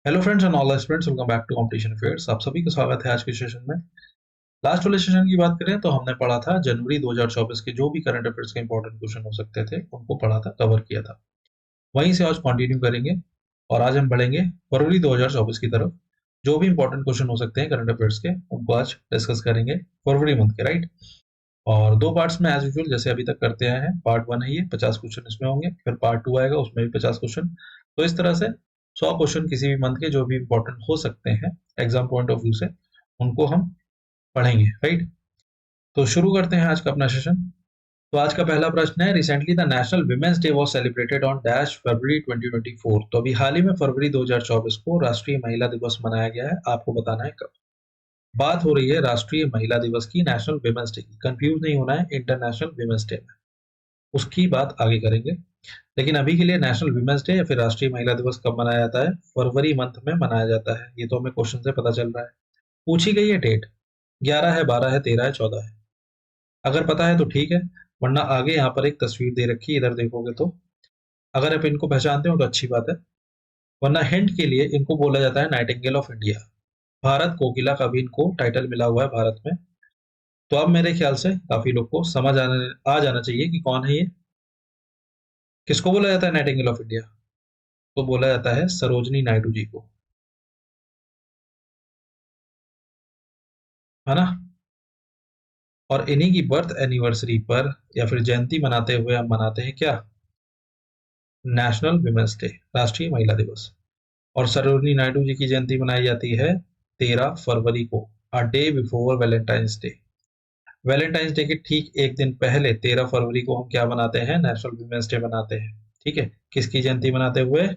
Hello friends and all students, welcome back to competition affairs. आप सभी का स्वागत है आज के सेशन में। लास्ट वाले सेशन की बात करें तो हमने पढ़ा था जनवरी 2024 के जो भी करंट अफेयर्स के इंपॉर्टेंट क्वेश्चन हो सकते थे उनको पढ़ा था, कवर किया था। वहीं से आज कंटिन्यू करेंगे और आज हम बढ़ेंगे फरवरी 2024 की तरफ। जो भी इंपॉर्टेंट क्वेश्चन हो सकते हैं करंट अफेयर्स के उनको आज डिस्कस करेंगे फरवरी मंथ के, राइट। और दो पार्ट्स में एज यूजुअल जैसे अभी तक करते आए हैं। पार्ट वन है ये, 50 क्वेश्चन इसमें होंगे, फिर पार्ट टू आएगा उसमें भी 50 क्वेश्चन। तो इस तरह से 100 क्वेश्चन किसी भी मंथ के जो भी इंपॉर्टेंट हो सकते हैं एग्जाम पॉइंट ऑफ व्यू से, उनको हम पढ़ेंगे, राइट। तो शुरू करते हैं आज का अपना सेशन। तो आज का पहला प्रश्न है, recently the national women's day was celebrated on dash February 2024। तो अभी हाल ही में फरवरी 2024 को राष्ट्रीय महिला दिवस मनाया गया है। आपको बताना है कब। बात हो रही है राष्ट्रीय महिला दिवस की, नेशनल विमेंस डे की। कंफ्यूज नहीं होना है इंटरनेशनल विमेंस डे में, उसकी बात आगे करेंगे। लेकिन अभी के लिए नेशनल विमेंस डे या फिर राष्ट्रीय महिला दिवस कब मनाया जाता है? फरवरी मंथ में मनाया जाता है। ये तो हमें क्वेश्चन से पता चल रहा है। पूछी गई है डेट, 11 है, 12 है, 13 है, 14 है। अगर पता है तो ठीक है, वरना आगे यहाँ पर एक तस्वीर दे रखी है, इधर देखोगे तो अगर आप इनको पहचानते हो तो अच्छी बात है, वरना हिंट के लिए इनको बोला जाता है नाइटिंगेल ऑफ इंडिया। भारत कोकिला का भी इनको टाइटल मिला हुआ है भारत में। तो अब मेरे ख्याल से काफी लोग को समझ आ जाना चाहिए कि कौन है ये। किसको बोला जाता है नाइटिंगेल ऑफ इंडिया? तो बोला जाता है सरोजनी नायडू जी को, है ना। और इन्हीं की बर्थ एनिवर्सरी पर या फिर जयंती मनाते हुए हम मनाते हैं क्या? नेशनल विमेंस डे, राष्ट्रीय महिला दिवस। और सरोजनी नायडू जी की जयंती मनाई जाती है 13 फरवरी को, a day before Valentine's day. Valentine's day के ठीक एक दिन पहले 13 फरवरी को हम क्या मनाते हैं? नेशनल विमेंस डे मनाते हैं। ठीक है, किसकी जयंती मनाते हुए?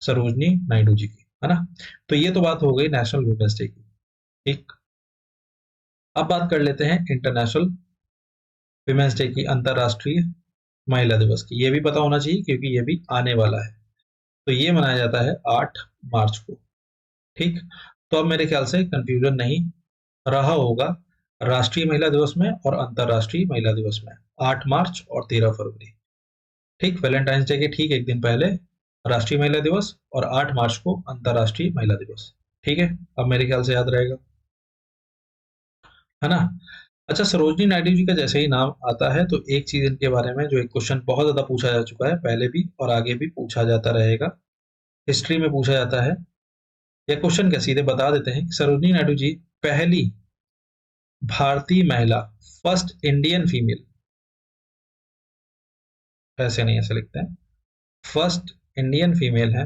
सरोजनी नायडू जी की, है ना। तो ये तो बात हो गई नेशनल विमेंस डे की। ठीक, अब बात कर लेते हैं इंटरनेशनल विमेंस डे की, अंतरराष्ट्रीय महिला दिवस की। ये भी पता होना चाहिए क्योंकि ये भी आने वाला है। तो ये मनाया जाता है 8 मार्च को। ठीक, तो अब मेरे ख्याल से कंफ्यूजन नहीं रहा होगा राष्ट्रीय महिला दिवस में और अंतरराष्ट्रीय महिला दिवस में। 8 मार्च और 13 फरवरी। ठीक, वैलेंटाइंस डे के ठीक एक दिन पहले राष्ट्रीय महिला दिवस और 8 मार्च को अंतरराष्ट्रीय महिला दिवस। ठीक है, अब मेरे ख्याल से याद रहेगा, है ना। अच्छा, सरोजनी नायडू जी का जैसे ही नाम आता है तो एक चीज इनके बारे में, जो एक क्वेश्चन बहुत ज्यादा पूछा जा चुका है पहले भी और आगे भी पूछा जाता रहेगा, हिस्ट्री में पूछा जाता है। यह क्वेश्चन क्या, सीधे बता देते हैं कि सरोजनी नायडू जी पहली भारतीय महिला, फर्स्ट इंडियन फीमेल, ऐसे नहीं ऐसे लिखते हैं, फर्स्ट इंडियन फीमेल है,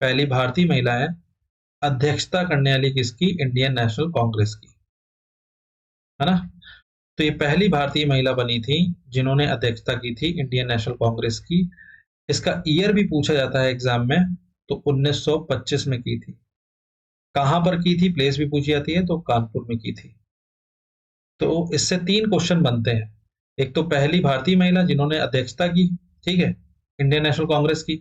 पहली भारतीय महिला है अध्यक्षता करने वाली किसकी? इंडियन नेशनल कांग्रेस की, है ना। तो ये पहली भारतीय महिला बनी थी जिन्होंने अध्यक्षता की थी इंडियन नेशनल कांग्रेस की। इसका ईयर भी पूछा जाता है एग्जाम में, तो 1925 में की थी। कहां पर की थी, प्लेस भी पूछी जाती है, तो कानपुर में की थी। तो इससे तीन क्वेश्चन बनते हैं। एक तो पहली भारतीय महिला जिन्होंने अध्यक्षता की, ठीक है, इंडियन नेशनल कांग्रेस की,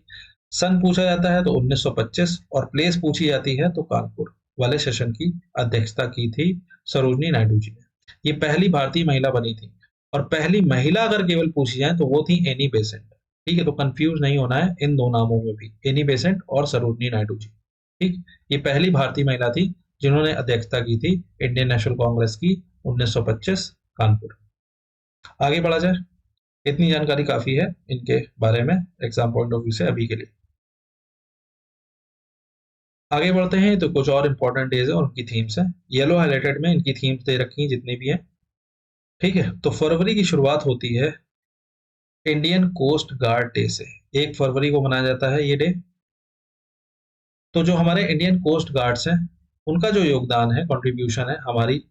सन पूछा जाता है तो 1925, और प्लेस पूछी जाती है तो कानपुर वाले सेशन की अध्यक्षता की थी सरोजनी नायडू जी ने। ये पहली भारतीय महिला बनी थी। और पहली महिला अगर केवल पूछी जाए तो वो थी एनी बेसेंट। ठीक है, तो कंफ्यूज नहीं होना है इन दो नामों में भी, एनी बेसेंट और सरोजनी नायडू जी। ठीक, ये पहली भारतीय महिला थी जिन्होंने अध्यक्षता की थी इंडियन नेशनल कांग्रेस की, 1925, कानपुर। आगे बढ़ा जाए, इतनी जानकारी काफी है इनके बारे में एग्जाम पॉइंट ऑफ व्यू से अभी के लिए। आगे बढ़ते हैं तो कुछ और इंपॉर्टेंट डेज है और उनकी थीम्स हैं। येलो हाईलाइटेड में इनकी थीम्स दे रखी हैं जितनी भी हैं। ठीक है, तो फरवरी की शुरुआत होती है इंडियन कोस्ट गार्ड डे से। 1 फरवरी को मनाया जाता है ये डे। तो जो हमारे इंडियन कोस्ट गार्ड्स हैं उनका जो योगदान है, कंट्रीब्यूशन है, हमारी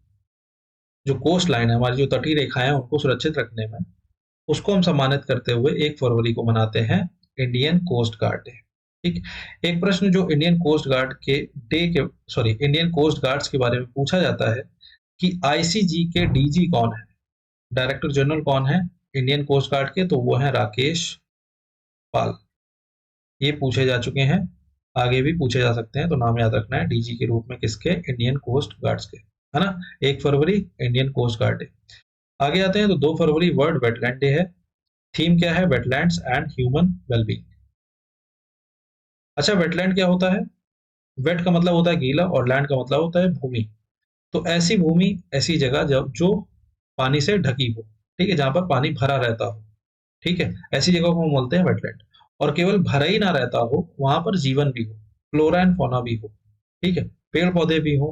जो कोस्ट लाइन है, हमारी जो तटीय रेखाएं हैं उनको सुरक्षित रखने में, उसको हम सम्मानित करते हुए 1 फरवरी को मनाते हैं इंडियन कोस्ट गार्ड डे। ठीक, एक प्रश्न जो इंडियन कोस्ट गार्ड के डे के, सॉरी, इंडियन कोस्ट गार्ड्स के बारे में पूछा जाता है कि आईसीजी के डीजी कौन है, डायरेक्टर जनरल कौन है इंडियन कोस्ट गार्ड के? तो वो है राकेश पाल। ये पूछे जा चुके हैं, आगे भी पूछे जा सकते हैं, तो नाम याद रखना है डीजी के रूप में किसके? इंडियन कोस्ट गार्ड्स के, है ना। 1 फरवरी इंडियन कोस्ट गार्ड डे। आगे आते हैं तो 2 फरवरी वर्ल्ड वेटलैंड डे है। थीम क्या है? Wetlands and human wellbeing. अच्छा, वेटलैंड क्या होता है? वेट का मतलब होता है गीला और लैंड का मतलब होता है भूमि। तो ऐसी भूमि, ऐसी जगह जब जो पानी से ढकी हो, ठीक है, जहां पर पानी भरा रहता हो, ठीक है, ऐसी जगह को हम बोलते हैं वेटलैंड। और केवल भरा ही ना रहता हो, वहां पर जीवन भी हो, फ्लोरा एंड फौना भी हो, ठीक है, पेड़ पौधे भी हो,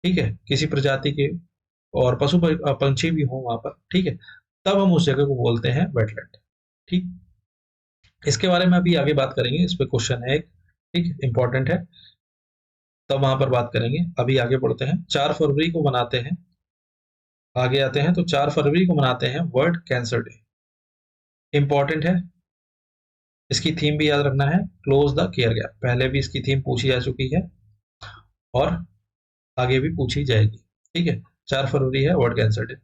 ठीक है, किसी प्रजाति के, और पंछी भी हो वहां पर, ठीक है, तब हम उस जगह को बोलते हैं वेटलैंड। ठीक, इसके बारे में अभी आगे बात करेंगे, इस पे क्वेश्चन है एक, ठीक, इंपॉर्टेंट है, तब वहां पर बात करेंगे। अभी आगे बढ़ते हैं। 4 फरवरी को मनाते हैं, आगे आते हैं, तो 4 फरवरी को मनाते हैं वर्ल्ड कैंसर डे। इंपॉर्टेंट है, इसकी थीम भी याद रखना है, क्लोज द केयर गैप। पहले भी इसकी थीम पूछी जा चुकी है और आगे भी पूछी जाएगी, ठीक है। 4 फरवरी है वर्ल्ड कैंसर डे।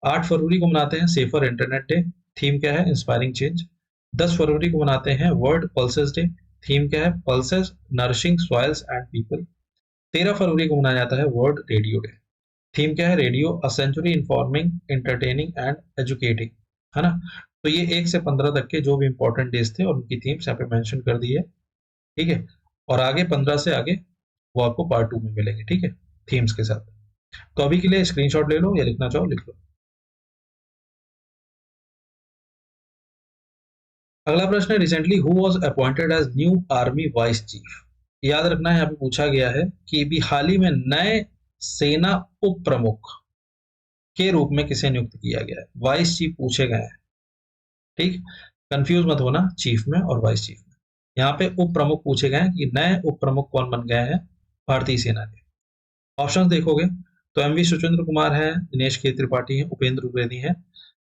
8 फरवरी को मनाते हैं सेफर इंटरनेट डे। थीम क्या है? Inspiring change. 10 फरवरी को मनाते हैं वर्ल्ड पल्सेस डे। थीम क्या है? Pulses nourishing soils and people. 13 फरवरी को मनाया जाता है वर्ल्ड रेडियो डे। थीम क्या है? Radio a century informing, entertaining and educating, है ना। तो ये 1 से 15 तक के जो भी इंपॉर्टेंट डेज थे और उनकी थीम्स यहाँ पे मेंशन कर दी है, ठीक है। और आगे 15 से आगे वो आपको पार्ट 2 में मिलेंगे, ठीक है, थीम्स के साथ। तो अभी के लिए स्क्रीनशॉट ले लो, या लिखना चाहो लिख लो। अगला प्रश्न है, recently who was appointed as new army vice chief. याद रखना है, यहाँ पे पूछा गया है कि भी हाल ही में नए सेना उप प्रमुख के रूप में किसे नियुक्त किया गया है। वाइस चीफ पूछे गए हैं, ठीक, कंफ्यूज मत होना चीफ में और वाइस चीफ में। यहाँ पे उप प्रमुख पूछे गए हैं कि नए उप प्रमुख कौन बन गए हैं भारतीय सेना के। ऑप्शंस देखोगे तो एमवी सुचंद्र कुमार है, दिनेश के त्रिपाठी है, उपेंद्र द्विवेदी है,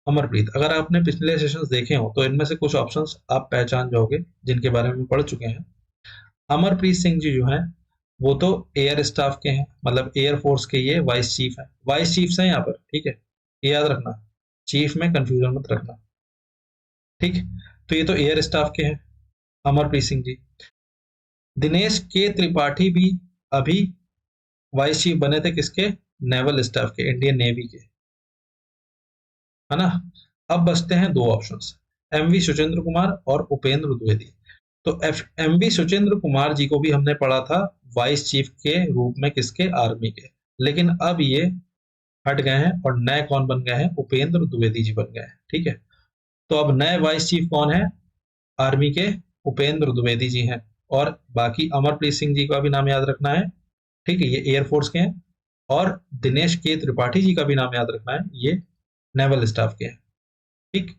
अमरप्रीत। अगर आपने पिछले सेशंस देखे हो तो इनमें से कुछ ऑप्शंस आप पहचान जाओगे जिनके बारे में पढ़ चुके हैं। अमरप्रीत सिंह जी जो हैं वो तो एयर स्टाफ के हैं, मतलब एयर फोर्स के ये वाइस चीफ है, वाइस चीफ हैं यहाँ पर, ठीक है, ये याद रखना, चीफ में कंफ्यूजन मत रखना, ठीक। तो ये तो एयर स्टाफ के हैं अमरप्रीत सिंह जी। दिनेश के त्रिपाठी भी अभी वाइस चीफ बने थे, किसके? नेवल स्टाफ के, इंडियन नेवी के, है ना। अब बचते हैं दो ऑप्शंस, एमवी सुचेंद्र कुमार और उपेंद्र द्विवेदी। तो एमवी सुचेंद्र कुमार जी को भी हमने पढ़ा था वाइस चीफ के रूप में, किसके? आर्मी के। लेकिन अब ये हट गए हैं और नए कौन बन गए हैं? उपेंद्र द्विवेदी जी बन गए हैं, ठीक है। तो अब नए वाइस चीफ कौन है आर्मी के? उपेंद्र द्विवेदी जी हैं। और बाकी अमरप्रीत सिंह जी का भी नाम याद रखना है, ठीक है, ये एयरफोर्स के हैं। और दिनेश के त्रिपाठी जी का भी नाम याद रखना है, ये नेवल स्टाफ के हैं, ठीक।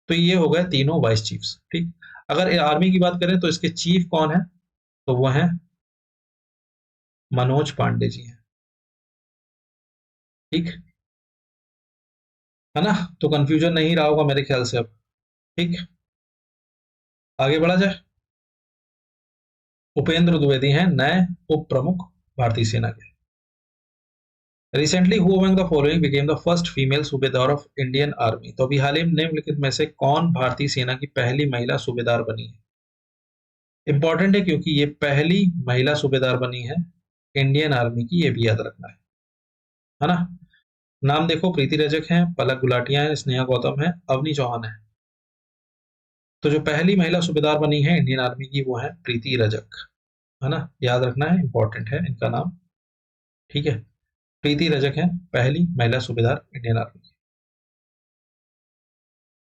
तो ये हो गए तीनों वाइस चीफ्स, ठीक। अगर आर्मी की बात करें तो इसके चीफ कौन है? तो वो हैं मनोज पांडे जी हैं, ठीक है ना। तो कंफ्यूजन नहीं रहा होगा मेरे ख्याल से अब, ठीक। आगे बढ़ा जाए। उपेंद्र द्विवेदी हैं नए उप प्रमुख भारतीय सेना के। Recently who among the following became the first female सूबेदार ऑफ इंडियन आर्मी। तो अभी हाल ही में निम्नलिखित में से कौन भारतीय सेना की पहली महिला सूबेदार बनी है? इंपॉर्टेंट है क्योंकि ये पहली महिला सूबेदार बनी है इंडियन आर्मी की, ये भी याद रखना है ना। नाम देखो, प्रीति रजक हैं, पलक गुलाटिया है, स्नेहा गौतम है, अवनी चौहान है। तो जो पहली महिला सूबेदार बनी है इंडियन आर्मी की वो है प्रीति रजक, है ना, याद रखना है, इंपॉर्टेंट है इनका नाम, ठीक है। प्रीति रजक है पहली महिला सूबेदार इंडियन आर्मी की।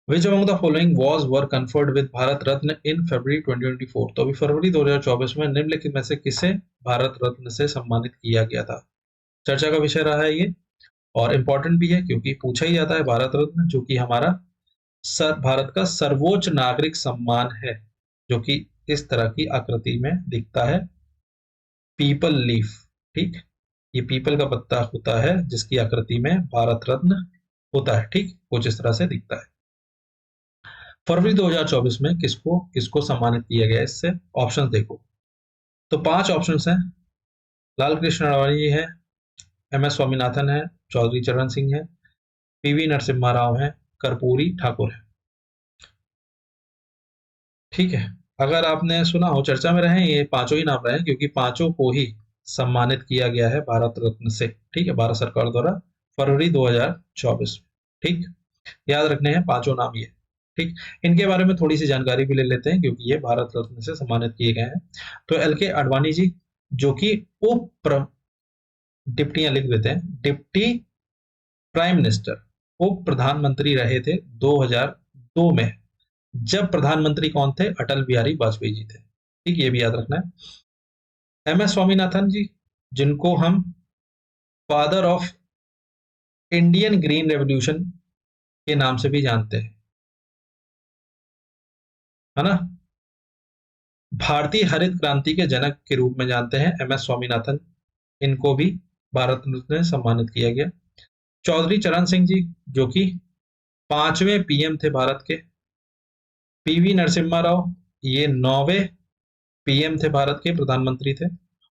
Which among the following was conferred with Bharat Ratna in February 2024। तो अभी फरवरी 2024 में निम्नलिखित में से किसे भारत रत्न से सम्मानित किया गया था? चर्चा का विषय रहा है ये, और इम्पोर्टेंट भी है क्योंकि पूछा ही जाता है भारत रत्न, जो कि हमारा भारत का सर्वोच्च नागरिक सम्मान है, जो कि इस तरह की आकृति में दिखता है, पीपल लीफ, ठीक। ये पीपल का पत्ता होता है जिसकी आकृति में भारत रत्न होता है, ठीक, कुछ इस तरह से दिखता है। फरवरी 2024 में किसको किसको सम्मानित किया गया, इससे ऑप्शंस देखो। तो 5 ऑप्शंस हैं, लाल कृष्ण अडवाणी जी है, एम एस स्वामीनाथन है, चौधरी चरण सिंह है, पीवी नरसिम्हा राव है, कर्पूरी ठाकुर है, ठीक है। अगर आपने सुना हो, चर्चा में रहे ये पांचों ही नाम रहे, क्योंकि पांचों को ही सम्मानित किया गया है भारत रत्न से, ठीक है, भारत सरकार द्वारा फरवरी 2024 में, ठीक। याद रखने हैं पांचों नाम ये, ठीक। इनके बारे में थोड़ी सी जानकारी भी ले लेते हैं क्योंकि ये भारत रत्न से सम्मानित किए गए हैं। तो एल के आडवाणी जी जो कि डिप्टियां लिख देते हैं, डिप्टी प्राइम मिनिस्टर, उप प्रधानमंत्री रहे थे 2002 में। जब प्रधानमंत्री कौन थे? अटल बिहारी वाजपेयी जी थे। ठीक, ये भी याद रखना है। एम एस स्वामीनाथन जी, जिनको हम father of Indian green revolution के नाम से भी जानते हैं, है ना, भारतीय हरित क्रांति के जनक के रूप में जानते हैं एम एस स्वामीनाथन, इनको भी भारत रत्न से सम्मानित किया गया। चौधरी चरण सिंह जी, जो कि 5वें पीएम थे भारत के। पीवी नरसिम्हा राव, ये 9वें पीएम थे, भारत के प्रधानमंत्री थे।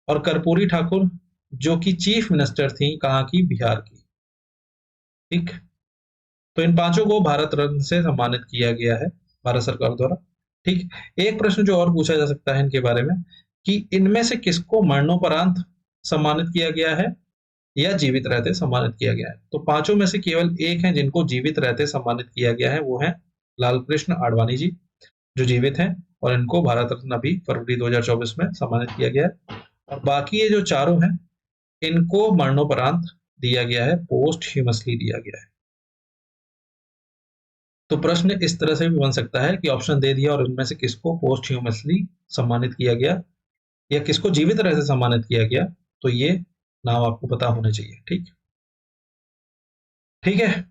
और कर्पूरी ठाकुर, जो कि चीफ मिनिस्टर थी, कहाँ की? बिहार की। ठीक, तो इन पांचों को भारत रत्न से सम्मानित किया गया है भारत सरकार द्वारा। ठीक, एक प्रश्न जो और पूछा जा सकता है इनके बारे में, कि इनमें से किसको मरणोपरांत सम्मानित किया गया है या जीवित रहते सम्मानित किया गया है? तो पांचों में से केवल एक है जिनको जीवित रहते सम्मानित किया गया है, वो है लाल कृष्ण आडवाणी जी, जो जीवित हैं, और इनको भारत रत्न अभी फरवरी 2024 में सम्मानित किया गया है। और बाकी ये जो चारों हैं, इनको मरणोपरांत दिया गया है, पोस्ट ह्यूमसली दिया गया है। तो प्रश्न इस तरह से भी बन सकता है कि ऑप्शन दे दिया और इनमें से किसको पोस्ट ह्यूमसली सम्मानित किया गया या किसको जीवित रहते सम्मानित किया गया, तो ये नाम आपको पता होने चाहिए। ठीक, ठीक है।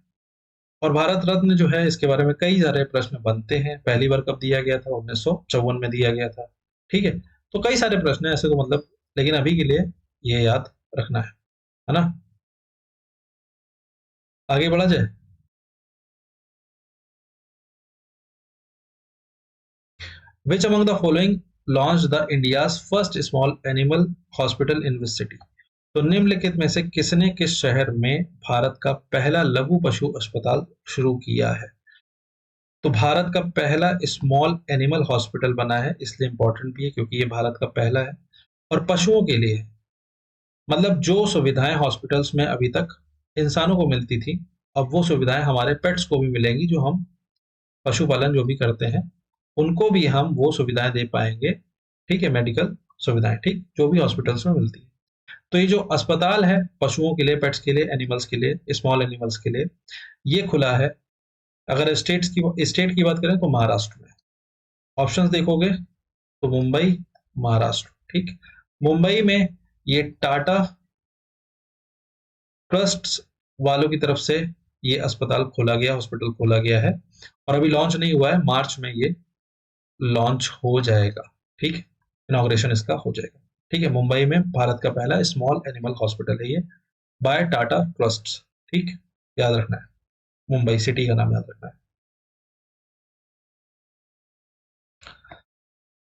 और भारत रत्न जो है, इसके बारे में कई सारे प्रश्न बनते हैं। पहली बार कब दिया गया था? 1954 में दिया गया था। ठीक है, तो कई सारे प्रश्न है ऐसे, तो मतलब, लेकिन अभी के लिए ये याद रखना है ना। आगे बढ़ा जाए। Which among the following launched the India's first small animal hospital in which city? तो निम्नलिखित में से किसने किस शहर में भारत का पहला लघु पशु अस्पताल शुरू किया है? तो भारत का पहला स्मॉल एनिमल हॉस्पिटल बना है, इसलिए इंपॉर्टेंट भी है क्योंकि ये भारत का पहला है। और पशुओं के लिए, मतलब जो सुविधाएं हॉस्पिटल्स में अभी तक इंसानों को मिलती थी, अब वो सुविधाएं हमारे पेट्स को भी मिलेंगी। जो हम पशुपालन जो भी करते हैं, उनको भी हम वो सुविधाएं दे पाएंगे। ठीक है, मेडिकल सुविधाएं, ठीक, जो भी हॉस्पिटल्स में मिलती है। तो ये जो अस्पताल है पशुओं के लिए, पेट्स के लिए, एनिमल्स के लिए, स्मॉल एनिमल्स के लिए, ये खुला है। अगर स्टेट की बात करें तो महाराष्ट्र में। ऑप्शंस देखोगे तो मुंबई, महाराष्ट्र। ठीक, मुंबई में ये टाटा ट्रस्ट वालों की तरफ से ये अस्पताल खोला गया, हॉस्पिटल खोला गया है। और अभी लॉन्च नहीं हुआ है, मार्च में ये लॉन्च हो जाएगा। ठीक, इनॉग्रेशन इसका हो जाएगा। ठीक है, मुंबई में भारत का पहला स्मॉल एनिमल हॉस्पिटल है ये, बाय टाटा ट्रस्ट। ठीक, याद रखना है, मुंबई सिटी का नाम याद रखना है।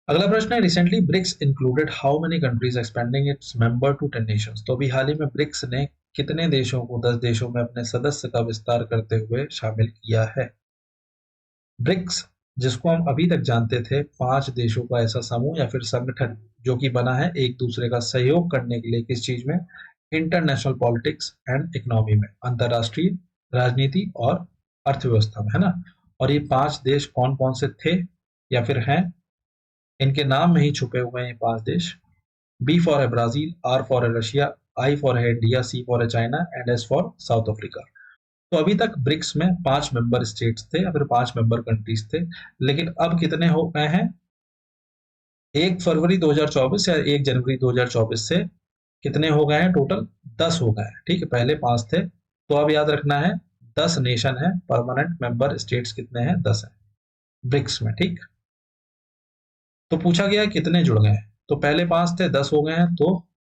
अगला प्रश्न है, recently BRICS included how many countries expanding its member to 10 nations? तो अभी हाल ही में ब्रिक्स ने कितने देशों को 10 देशों में अपने सदस्य का विस्तार करते हुए शामिल किया है? ब्रिक्स, जिसको हम अभी तक जानते थे 5 देशों का ऐसा समूह या फिर संगठन, जो कि बना है एक दूसरे का सहयोग करने के लिए, किस चीज में? इंटरनेशनल पॉलिटिक्स एंड इकोनॉमी में, अंतरराष्ट्रीय राजनीति और अर्थव्यवस्था में, है ना। और ये 5 देश कौन कौन से थे या फिर हैं? इनके नाम में ही छुपे हुए हैं ये 5 देश। बी फॉर है ब्राजील, आर फॉर है रशिया, आई फॉर है इंडिया, सी फॉर है China and S for south Africa. तो अभी तक ब्रिक्स में 5 मेंबर स्टेट्स थे या फिर 5 मेंबर कंट्रीज थे, लेकिन अब कितने हो गए हैं? 1 फरवरी 2024 या 1 जनवरी 2024 से कितने हो गए हैं टोटल? 10 हो गए हैं। ठीक है, पहले 5 थे, तो अब याद रखना है 10 नेशन है, परमानेंट मेंबर स्टेट्स कितने हैं? 10 है ब्रिक्स में। ठीक, तो पूछा गया कितने जुड़ गए हैं, तो पहले 5 थे, 10 हो गए हैं, तो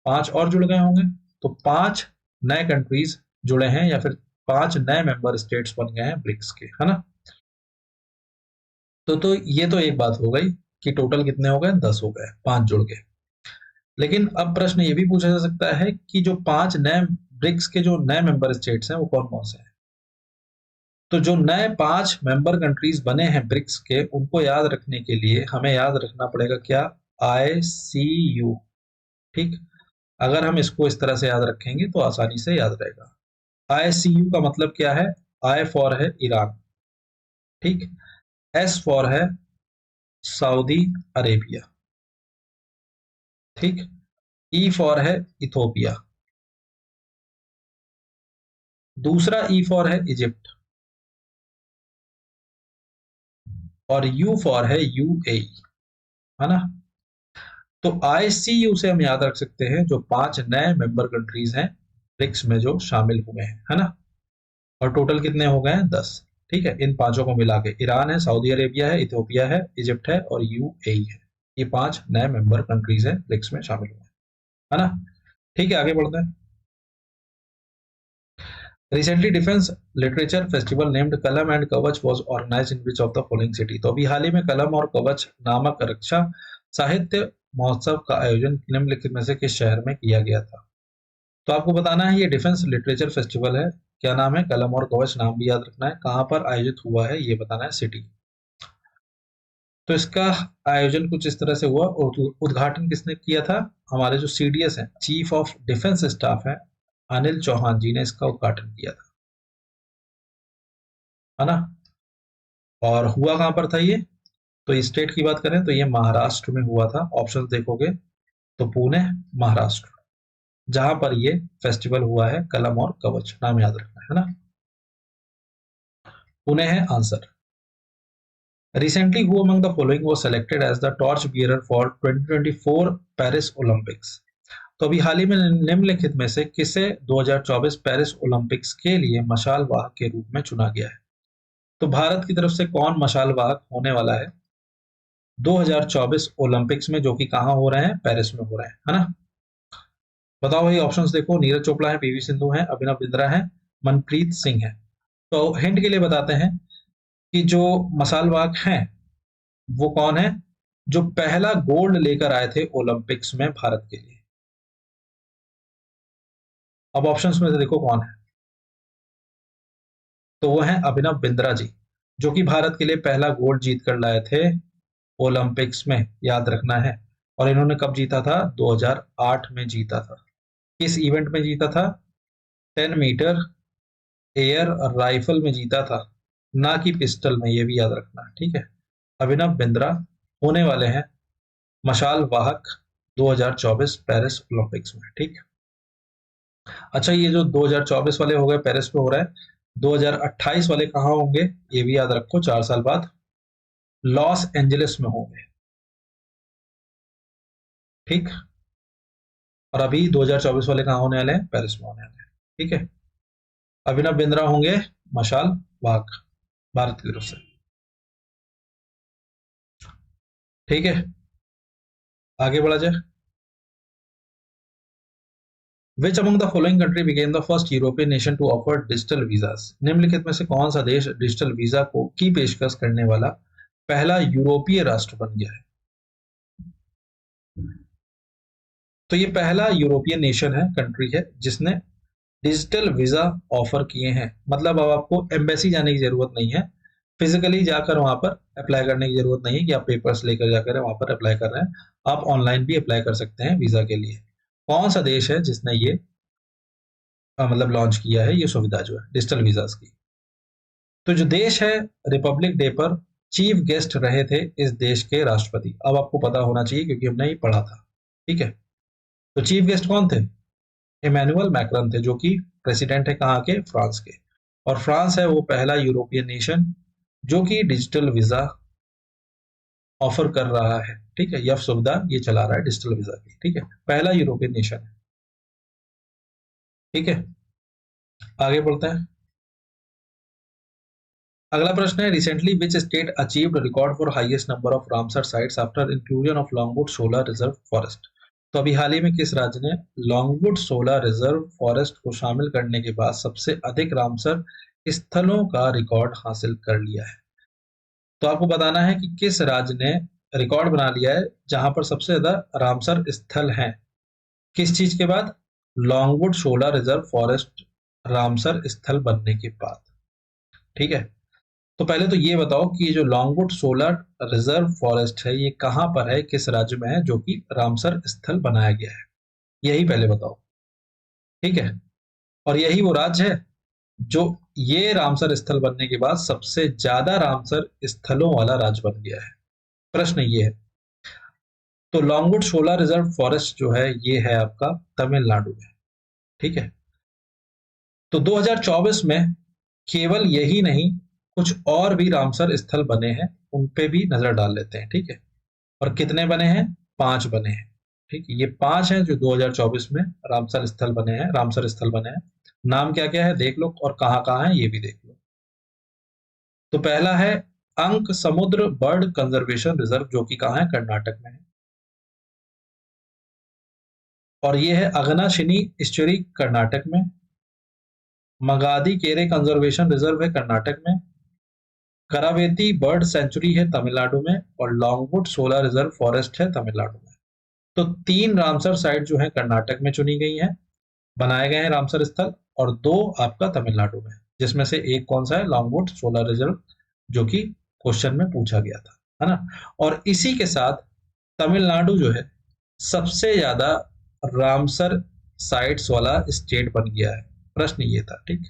5 और जुड़ गए होंगे, तो 5 नए कंट्रीज जुड़े हैं या फिर 5 नए मेंबर स्टेट्स बन गए हैं ब्रिक्स के, है ना। तो ये तो एक बात हो गई कि टोटल कितने हो गए? 10 हो गए, 5 जुड़ गए। लेकिन अब प्रश्न ये भी पूछा जा सकता है कि जो 5 नए ब्रिक्स के जो नए मेंबर स्टेट्स हैं, वो कौन कौन से हैं? तो जो नए 5 मेंबर कंट्रीज बने हैं ब्रिक्स के, उनको याद रखने के लिए हमें याद रखना पड़ेगा क्या? ICU। ठीक, अगर हम इसको इस तरह से याद रखेंगे तो आसानी से याद रहेगा। ICU का मतलब क्या है? I फॉर है ईरान, ठीक, S फॉर है सऊदी अरेबिया, ठीक, ई फॉर है इथोपिया, दूसरा ई फॉर है इजिप्ट, और यू फॉर है यूएई, है ना। तो आईसीयू से हम याद रख सकते हैं जो 5 नए मेंबर कंट्रीज हैं ब्रिक्स में जो शामिल हुए हैं, है ना। और टोटल कितने हो गए हैं? 10। ठीक है, इन पांचों को मिला के ईरान है, सऊदी अरेबिया है, इथियोपिया है, इजिप्ट है और यूएई है। ये 5 नए मेंबर कंट्रीज हैं ब्रिक्स में शामिल हुए हैं, है ना। ठीक है, आगे बढ़ते हैं। Recently defence literature festival named Kalam and Kavach was organised in which of the following city. तो अभी हाल ही में कलम और कवच नामक रक्षा साहित्य महोत्सव का आयोजन निम्नलिखित में से किस शहर में किया गया था? तो आपको बताना है ये डिफेंस लिटरेचर फेस्टिवल है, क्या नाम है? कलम और कवच नाम भी याद रखना है, कहां पर आयोजित हुआ है ये बताना है, सिटी। तो इसका आयोजन कुछ इस तरह से हुआ, और उद्घाटन किसने किया था? हमारे जो सीडीएस हैं, चीफ ऑफ डिफेंस स्टाफ है, अनिल चौहान जी ने इसका उद्घाटन किया था, है ना। और हुआ कहां पर था ये? तो स्टेट की बात करें तो ये महाराष्ट्र में हुआ था। ऑप्शन देखोगे तो पुणे, महाराष्ट्र, जहां पर ये फेस्टिवल हुआ है कलम और कवच, नाम याद रखना है ना। पुणे है answer. Recently, who among the following was selected as the torch bearer for 2024 Paris Olympics? तो अभी हाल ही में निम्नलिखित में से किसे 2024 पेरिस ओलंपिक्स के लिए मशाल वाहक के रूप में चुना गया है? तो भारत की तरफ से कौन मशाल वाहक होने वाला है 2024 ओलंपिक्स में, जो कि कहां हो रहे हैं? पेरिस में हो रहे हैं, है ना। बताओ भाई, ऑप्शंस देखो। नीरज चोपड़ा है, पीवी सिंधु है, अभिनव बिंद्रा है, मनप्रीत सिंह है। तो हिंट के लिए बताते हैं कि जो मशाल वाहक हैं वो कौन है? जो पहला गोल्ड लेकर आए थे ओलंपिक्स में भारत के लिए। अब ऑप्शंस में से देखो कौन है। तो वो है अभिनव बिंद्रा जी, जो कि भारत के लिए पहला गोल्ड जीत कर लाए थे ओलंपिक्स में, याद रखना है। और इन्होंने कब जीता था? 2008 में जीता था। किस इवेंट में जीता था? 10 मीटर एयर राइफल में जीता था, ना कि पिस्टल में, ये भी याद रखना, ठीक है। अभिनव बिंद्रा होने वाले हैं मशाल वाहक 2024 पेरिस ओलंपिक्स में, ठीक। अच्छा, ये जो 2024 वाले हो गए पेरिस में हो रहा है, 2028 वाले कहाँ होंगे ये भी याद रखो, 4 साल बाद लॉस एंजलिस में होंगे, ठीक। और अभी 2024 वाले कहाँ होने वाले हैं? पेरिस में होने वाले हैं, ठीक है। अभिनव बिंद्रा होंगे मशाल वाहक भारत की तरफ से, ठीक है। आगे बढ़ा जाए। Which among the following country became the first European nation to offer digital visas? निम्नलिखित में से कौन सा देश डिजिटल वीजा को की पेशकश करने वाला पहला यूरोपीय राष्ट्र बन गया है? तो ये पहला यूरोपियन नेशन है, कंट्री है, जिसने डिजिटल वीजा ऑफर किए हैं। मतलब अब आपको एम्बेसी जाने की जरूरत नहीं है, फिजिकली जाकर वहां पर अप्लाई करने की जरूरत नहीं है कि आप पेपर्स लेकर जाकर वहां पर अप्लाई कर रहे हैं। आप ऑनलाइन भी अप्लाई कर सकते हैं वीजा के लिए। कौन सा देश है जिसने ये मतलब लॉन्च किया है ये सुविधा जो है डिजिटल वीजास की? तो जो देश है, रिपब्लिक डे पर चीफ गेस्ट रहे थे इस देश के राष्ट्रपति। अब आपको पता होना चाहिए क्योंकि हमने ये पढ़ा था, ठीक है। तो चीफ गेस्ट कौन थे? इमैनुअल मैक्रॉन थे, जो कि प्रेसिडेंट है कहाँ के? फ्रांस के। और फ्रांस है वो पहला यूरोपियन नेशन जो कि डिजिटल वीजा ऑफर कर रहा है, ठीक है। यह सुविधा ये चला रहा है डिजिटल वीजा की, ठीक है। पहला यूरोपियन नेशन है, ठीक है। आगे बढ़ते हैं। अगला प्रश्न है, recently which state achieved record for highest number of Ramsar sites after inclusion of Longwood solar reserve forest? तो अभी हाल ही में किस राज्य ने लॉन्गवुड सोलर रिजर्व फॉरेस्ट को शामिल करने के बाद सबसे अधिक रामसर स्थलों का रिकॉर्ड हासिल कर लिया है? तो आपको बताना है कि किस राज्य ने रिकॉर्ड बना लिया है जहां पर सबसे ज्यादा रामसर स्थल हैं। किस चीज के बाद? Longwood solar reserve forest Ramsar स्थल बनने के बाद, ठीक है। तो पहले तो ये बताओ कि ये जो लॉन्गवुड सोलर रिजर्व फॉरेस्ट है ये कहां पर है, किस राज्य में है जो कि रामसर स्थल बनाया गया है, यही पहले बताओ, ठीक है। और यही वो राज्य है जो ये रामसर स्थल बनने के बाद सबसे ज्यादा रामसर स्थलों वाला राज्य बन गया है। प्रश्न ये है, तो लॉन्गवुड शोला रिजर्व फॉरेस्ट जो है ये है आपका तमिलनाडु में, ठीक है। तो 2024 में केवल यही नहीं, कुछ और भी रामसर स्थल बने हैं, उन पे भी नजर डाल लेते हैं, ठीक है। और कितने बने हैं? 5 बने हैं, ठीक है। ये 5 हैं जो 2024 में रामसर स्थल बने हैं, रामसर स्थल बने हैं। नाम क्या क्या है देख लो, और कहाँ कहाँ है ये भी देख लो। तो पहला है अंक समुद्र बर्ड कंजर्वेशन रिजर्व, जो कि कहाँ है? कर्नाटक में है। और ये है अगनाशिनी इस्चुरी, कर्नाटक में। मगादी केरे कंजर्वेशन रिजर्व है कर्नाटक में। करावेती बर्ड सेंचुरी है तमिलनाडु में। और लॉन्गवुड सोलर रिजर्व फॉरेस्ट है तमिलनाडु में। तो 3 रामसर साइट जो है कर्नाटक में चुनी गई हैं, बनाए गए हैं रामसर स्थल, और 2 आपका तमिलनाडु में, जिसमें से एक कौन सा है? लॉन्गवुड सोलर रिजर्व, जो कि क्वेश्चन में पूछा गया था, है ना। और इसी के साथ तमिलनाडु जो है सबसे ज्यादा रामसर साइट्स वाला स्टेट बन गया है। प्रश्न ये था, ठीक।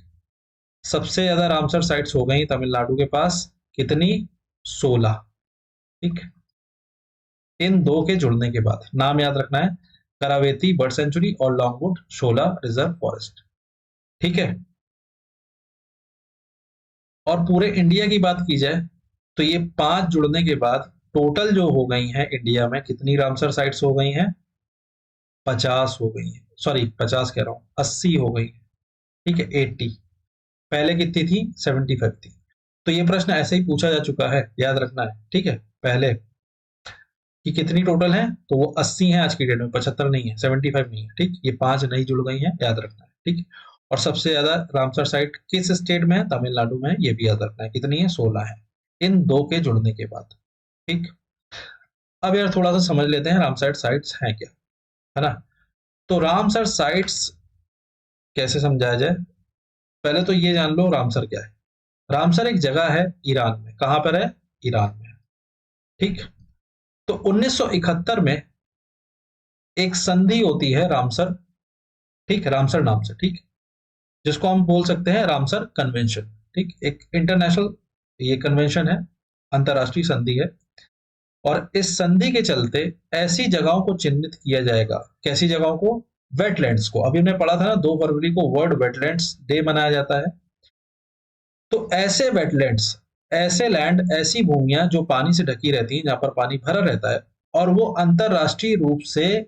सबसे ज्यादा रामसर साइट्स हो गई तमिलनाडु के पास, कितनी? 16, ठीक। इन 2 के जुड़ने के बाद नाम याद रखना है, करावेती बर्ड सेंचुरी और लॉन्गवुड शोला रिजर्व फॉरेस्ट, ठीक है। और पूरे इंडिया की बात की जाए तो ये 5 जुड़ने के बाद टोटल जो हो गई हैं इंडिया में, कितनी रामसर साइट्स हो गई हैं? 50 हो गई हैं, सॉरी 50 कह रहा हूं, 80 हो गई, ठीक है, 80। पहले कितनी थी? 75 थी। तो ये प्रश्न ऐसे ही पूछा जा चुका है, याद रखना है, ठीक है। पहले कि कितनी टोटल है, तो वो 80 है आज की डेट में, 75 नहीं है, 75 नहीं है, ठीक। ये 5 नई जुड़ गई हैं, याद रखना है, ठीक। और सबसे ज्यादा रामसर साइट किस स्टेट में है? तमिलनाडु में है, ये भी याद रखना है। कितनी है? 16 है, इन 2 के जुड़ने के बाद, ठीक। अब यार थोड़ा सा समझ लेते हैं रामसर साइट्स हैं क्या, है ना। तो रामसर साइट्स कैसे समझाया जाए? पहले तो ये जान लो रामसर क्या है। रामसर एक जगह है ईरान में। कहां पर है? ईरान में, ठीक। तो 1971 में एक संधि होती है रामसर, ठीक, रामसर नाम से, ठीक, जिसको हम बोल सकते हैं रामसर कन्वेंशन, ठीक। एक इंटरनेशनल ये कन्वेंशन है, अंतरराष्ट्रीय संधि है। और इस संधि के चलते ऐसी जगहों को चिन्हित किया जाएगा। कैसी जगहों को? वेटलैंड्स को। अभी हमने पढ़ा था ना, 2 फरवरी को वर्ल्ड वेटलैंड्स डे मनाया जाता है। तो ऐसे वेटलैंड्स, ऐसे लैंड, ऐसी भूमियां जो पानी से ढकी रहती हैं, जहां पर पानी भरा रहता है और वो अंतरराष्ट्रीय रूप से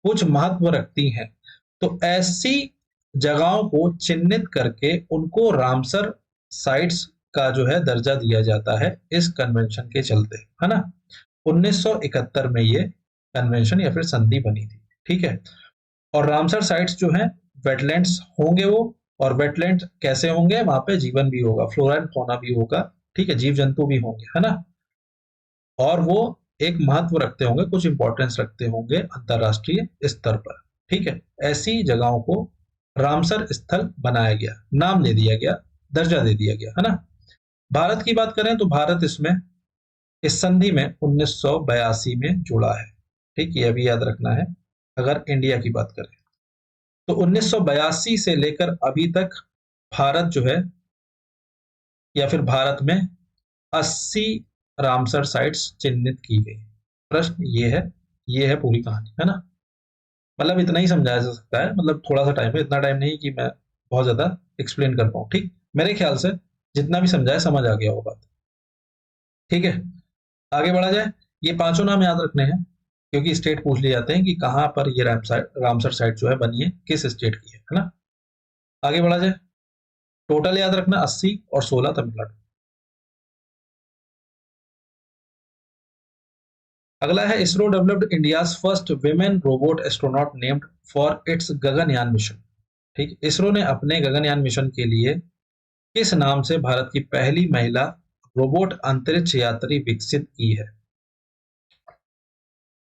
कुछ महत्व रखती हैं, तो ऐसी जगहों को चिन्हित करके उनको रामसर साइट्स का जो है दर्जा दिया जाता है, इस कन्वेंशन के चलते, है ना। 1971 में ये कन्वेंशन या फिर संधि बनी थी, ठीक है। और रामसर साइट्स जो हैं वेटलैंड्स होंगे वो, और वेटलैंड कैसे होंगे? वहां पे जीवन भी होगा, फ्लोरा एंड फौना भी होगा, ठीक है, जीव जंतु भी होंगे, है ना। और वो एक महत्व रखते होंगे, कुछ इंपॉर्टेंस रखते होंगे अंतरराष्ट्रीय स्तर पर, ठीक है। ऐसी जगहों को रामसर स्थल बनाया गया, नाम दे दिया गया, दर्जा दे दिया गया, है ना। भारत की बात करें तो भारत इसमें इस संधि में 1982 में जुड़ा है, ठीक, ये अभी याद रखना है। अगर इंडिया की बात करें तो 1982 से लेकर अभी तक भारत जो है, या फिर भारत में 80 रामसर साइट्स चिन्हित की गई। प्रश्न ये है पूरी कहानी, है ना। मतलब इतना ही समझाया जा सकता है, मतलब थोड़ा सा टाइम है, इतना टाइम नहीं कि मैं बहुत ज्यादा एक्सप्लेन कर पाऊँ, ठीक। मेरे ख्याल से जितना भी समझाया समझ आ गया वो बात, ठीक है। आगे बढ़ा जाए। ये 5 नाम याद रखने हैं, क्योंकि स्टेट पूछ लिए जाते हैं कि कहां पर ये रामसर साइट जो है बनी है, किस स्टेट की है ना। आगे बढ़ा जाए। टोटल याद रखना 80 और 16 तमिलनाडु। अगला है ISRO developed India's first women robot astronaut named for its Gaganyaan mission, ठीक। इसरो ने अपने गगनयान मिशन के लिए किस नाम से भारत की पहली महिला रोबोट अंतरिक्ष यात्री विकसित की है,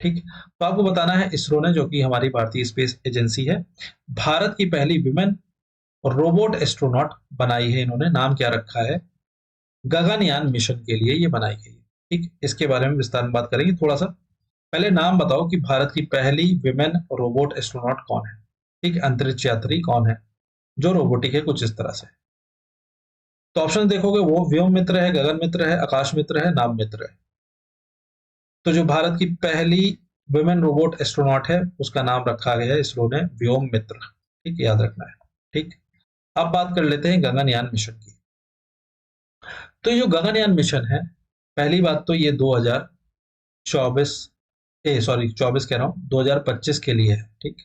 ठीक। तो आपको बताना है इसरो ने, जो कि हमारी भारतीय स्पेस एजेंसी है, भारत की पहली विमेन रोबोट एस्ट्रोनॉट बनाई है। इन्होंने नाम क्या रखा है? गगनयान मिशन के लिए ये बनाई गई है, ठीक। इसके बारे में विस्तार में बात करेंगे थोड़ा सा। पहले नाम बताओ कि भारत की पहली विमेन रोबोट एस्ट्रोनॉट कौन है, ठीक, अंतरिक्ष यात्री कौन है जो रोबोटिक है कुछ इस तरह से। तो ऑप्शन देखोगे वो व्योम मित्र है, गगन मित्र है, आकाश मित्र है, नाम मित्र है। तो जो भारत की पहली विमेन रोबोट एस्ट्रोनॉट है, उसका नाम रखा गया है इसरो ने व्योम मित्र। ठीक, याद रखना है। ठीक, अब बात कर लेते हैं गगनयान मिशन की। तो ये जो गगनयान मिशन है, पहली बात तो ये 2024 सॉरी 24 कह रहा हूँ, 2025 के लिए है। ठीक,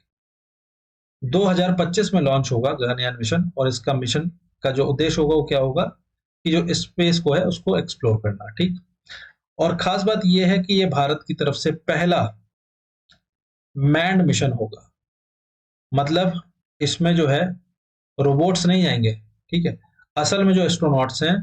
2025 में लॉन्च होगा गगनयान मिशन, और इसका मिशन का जो उद्देश्य होगा वो क्या होगा कि जो स्पेस को है उसको एक्सप्लोर करना। ठीक, और खास बात यह है कि ये भारत की तरफ से पहला मैन्ड मिशन होगा। मतलब इसमें जो है रोबोट्स नहीं जाएंगे। ठीक है, असल में जो एस्ट्रोनॉट्स हैं,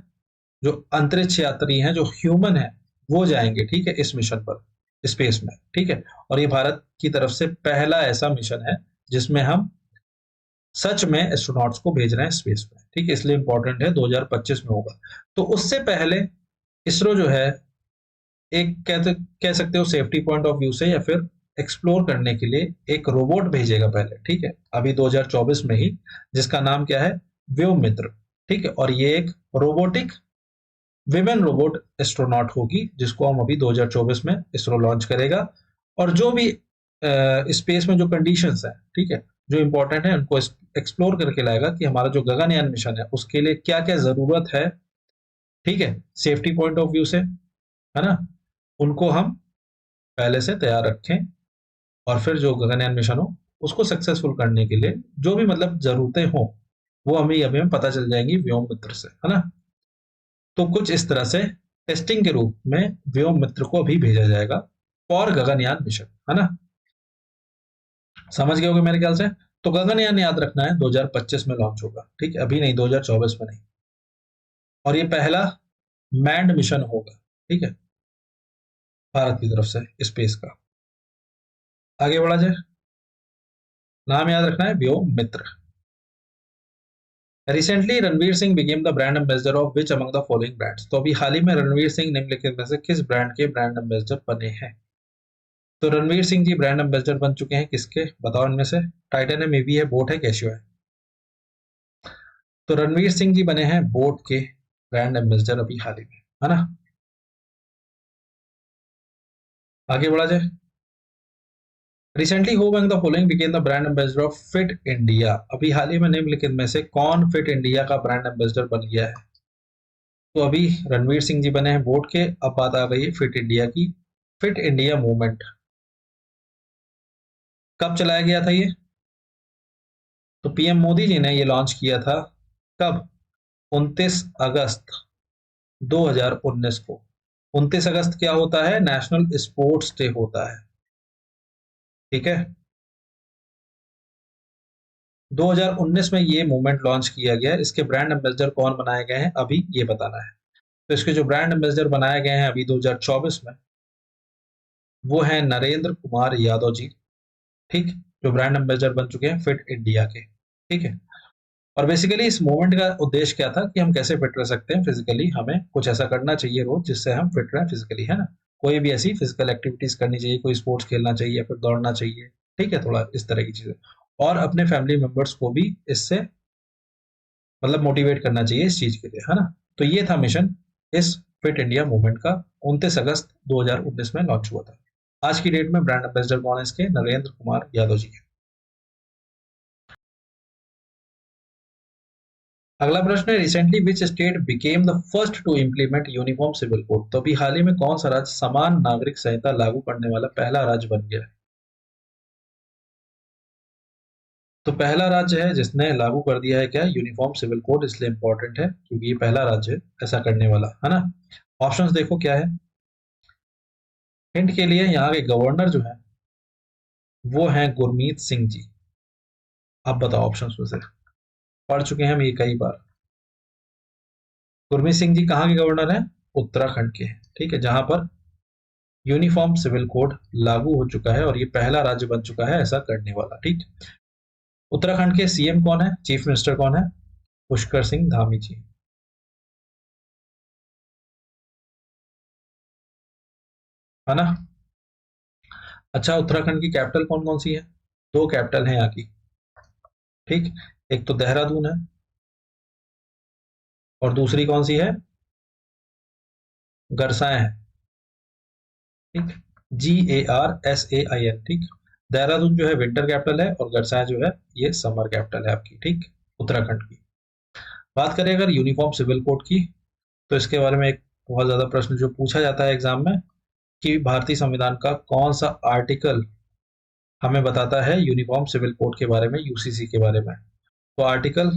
जो अंतरिक्ष यात्री हैं, जो ह्यूमन है, वो जाएंगे। ठीक है, इस मिशन पर, स्पेस में। ठीक है, और ये भारत की तरफ से पहला ऐसा मिशन है जिसमें हम सच में एस्ट्रोनॉट्स को भेज रहे हैं स्पेस में। ठीक है, इसलिए इंपॉर्टेंट है, 2025 में होगा। तो उससे पहले इसरो जो है एक कह सकते हो सेफ्टी पॉइंट ऑफ व्यू से, या फिर एक्सप्लोर करने के लिए एक रोबोट भेजेगा पहले। ठीक है, अभी 2024 में ही, जिसका नाम क्या है, व्योम मित्र। ठीक है, और ये एक रोबोटिक विमेन रोबोट एस्ट्रोनॉट होगी, जिसको हम अभी 2024 में इसरो लॉन्च करेगा। और जो भी स्पेस में जो कंडीशंस हैं, ठीक है, जो इंपॉर्टेंट है, उनको एक्सप्लोर करके लाएगा कि हमारा जो गगनयान मिशन है उसके लिए क्या क्या जरूरत है। ठीक है, सेफ्टी पॉइंट ऑफ व्यू से, है ना, उनको हम पहले से तैयार रखें, और फिर जो गगनयान मिशन हो उसको सक्सेसफुल करने के लिए जो भी मतलब जरूरतें हो, वो हमें पता चल जाएंगी व्योम मित्र से, है ना। तो कुछ इस तरह से टेस्टिंग के रूप में व्योम मित्र को अभी भेजा जाएगा फॉर गगनयान मिशन, है ना। समझ गए होगे मेरे ख्याल से। तो गगनयान याद रखना है 2025 में लॉन्च होगा। ठीक है, अभी नहीं, 2024 में नहीं। और ये पहला मैन्ड मिशन होगा। ठीक है, भारत की तरफ से स्पेस का। आगे बढ़ा जाए, नाम याद रखना है Vyom Mitra. Recently Ranveer Singh became the brand ambassador of which among the following brands. तो अभी हाल ही में रणवीर सिंह निम्नलिखित में से किस ब्रांड के ब्रांड एम्बेसडर बने हैं। तो रणवीर सिंह जी ब्रांड एम्बेसडर बन चुके हैं किसके, बताओ इनमें से। टाइटन है, मेबी है, बोट है, कैशियो है। तो रणवीर सिंह जी बने हैं बोट के ब्रांड एम्बेसडर अभी हाल ही में, है ना। आगे बढ़ा जाए। Recently who among the following became the brand ambassador of fit India. अभी हाल ही में निम्नलिखित में से कौन फिट इंडिया का ब्रांड एम्बेसडर बन गया है। तो अभी रणवीर सिंह जी बने हैं बोट के। अब बात आ गई है फिट इंडिया की। फिट इंडिया मूवमेंट कब चलाया गया था ये। तो पीएम मोदी जी ने ये लॉन्च किया था कब, 29 अगस्त 2019 को। 29 अगस्त क्या होता है, नेशनल स्पोर्ट्स डे होता है। ठीक है, 2019 में ये मूवमेंट लॉन्च किया गया है। इसके ब्रांड एम्बेसडर कौन बनाए गए हैं अभी ये बताना है। तो इसके जो ब्रांड एम्बेसडर बनाए गए हैं अभी 2024 में, वो है नरेंद्र कुमार यादव जी। ठीक, जो ब्रांड एम्बेसडर बन चुके हैं फिट इंडिया के। ठीक है, और बेसिकली इस मूवमेंट का उद्देश्य क्या था कि हम कैसे फिट रह सकते हैं फिजिकली, हमें कुछ ऐसा करना चाहिए रोज जिससे हम फिट रहें फिजिकली, है ना। कोई भी ऐसी फिजिकल एक्टिविटीज करनी चाहिए, कोई स्पोर्ट्स खेलना चाहिए, फिर दौड़ना चाहिए। ठीक है, थोड़ा इस तरह की चीजें, और अपने फैमिली मेंबर्स को भी इससे मतलब मोटिवेट करना चाहिए इस चीज के लिए, है ना। तो ये था मिशन इस फिट इंडिया मूवमेंट का, 29 अगस्त 2019 में लॉन्च हुआ था। आज की डेट में ब्रांड एम्बेसडर कौन है इसके, नरेंद्र कुमार यादव जी। अगला प्रश्न है, recently which state became the first to implement uniform civil code. तो अभी हाल ही में कौन सा राज्य समान नागरिक संहिता लागू करने वाला पहला राज्य बन गया है। तो पहला राज्य है जिसने लागू कर दिया है क्या, यूनिफॉर्म सिविल कोड। इसलिए इंपॉर्टेंट है क्योंकि ये पहला राज्य है ऐसा करने वाला, है ना। ऑप्शंस देखो क्या है। हिंट के लिए, यहाँ के गवर्नर जो है वो हैं गुरमीत सिंह जी। आप बताओ ऑप्शंस में से, पढ़ चुके हैं हम ये कई बार। गुरमीत सिंह जी कहाँ के गवर्नर हैं, उत्तराखंड के। ठीक है, जहां पर यूनिफॉर्म सिविल कोड लागू हो चुका है, और ये पहला राज्य बन चुका है ऐसा करने वाला। ठीक, उत्तराखंड के सीएम कौन है, चीफ मिनिस्टर कौन है, पुष्कर सिंह धामी जी, है ना। अच्छा, उत्तराखंड की कैपिटल कौन कौन सी है, दो कैपिटल है यहाँ की। ठीक, एक तो देहरादून है, और दूसरी कौन सी है, गरसाए है। ठीक, GARSAIN, ठीक। देहरादून जो है विंटर कैपिटल है और गरसाया जो है ये समर कैपिटल है आपकी, ठीक, उत्तराखंड की। बात करें अगर यूनिफॉर्म सिविल कोड की, तो इसके बारे में एक बहुत ज्यादा प्रश्न जो पूछा जाता है एग्जाम में कि भारतीय संविधान का कौन सा आर्टिकल हमें बताता है यूनिफॉर्म सिविल कोड के बारे में, यूसीसी के बारे में। तो आर्टिकल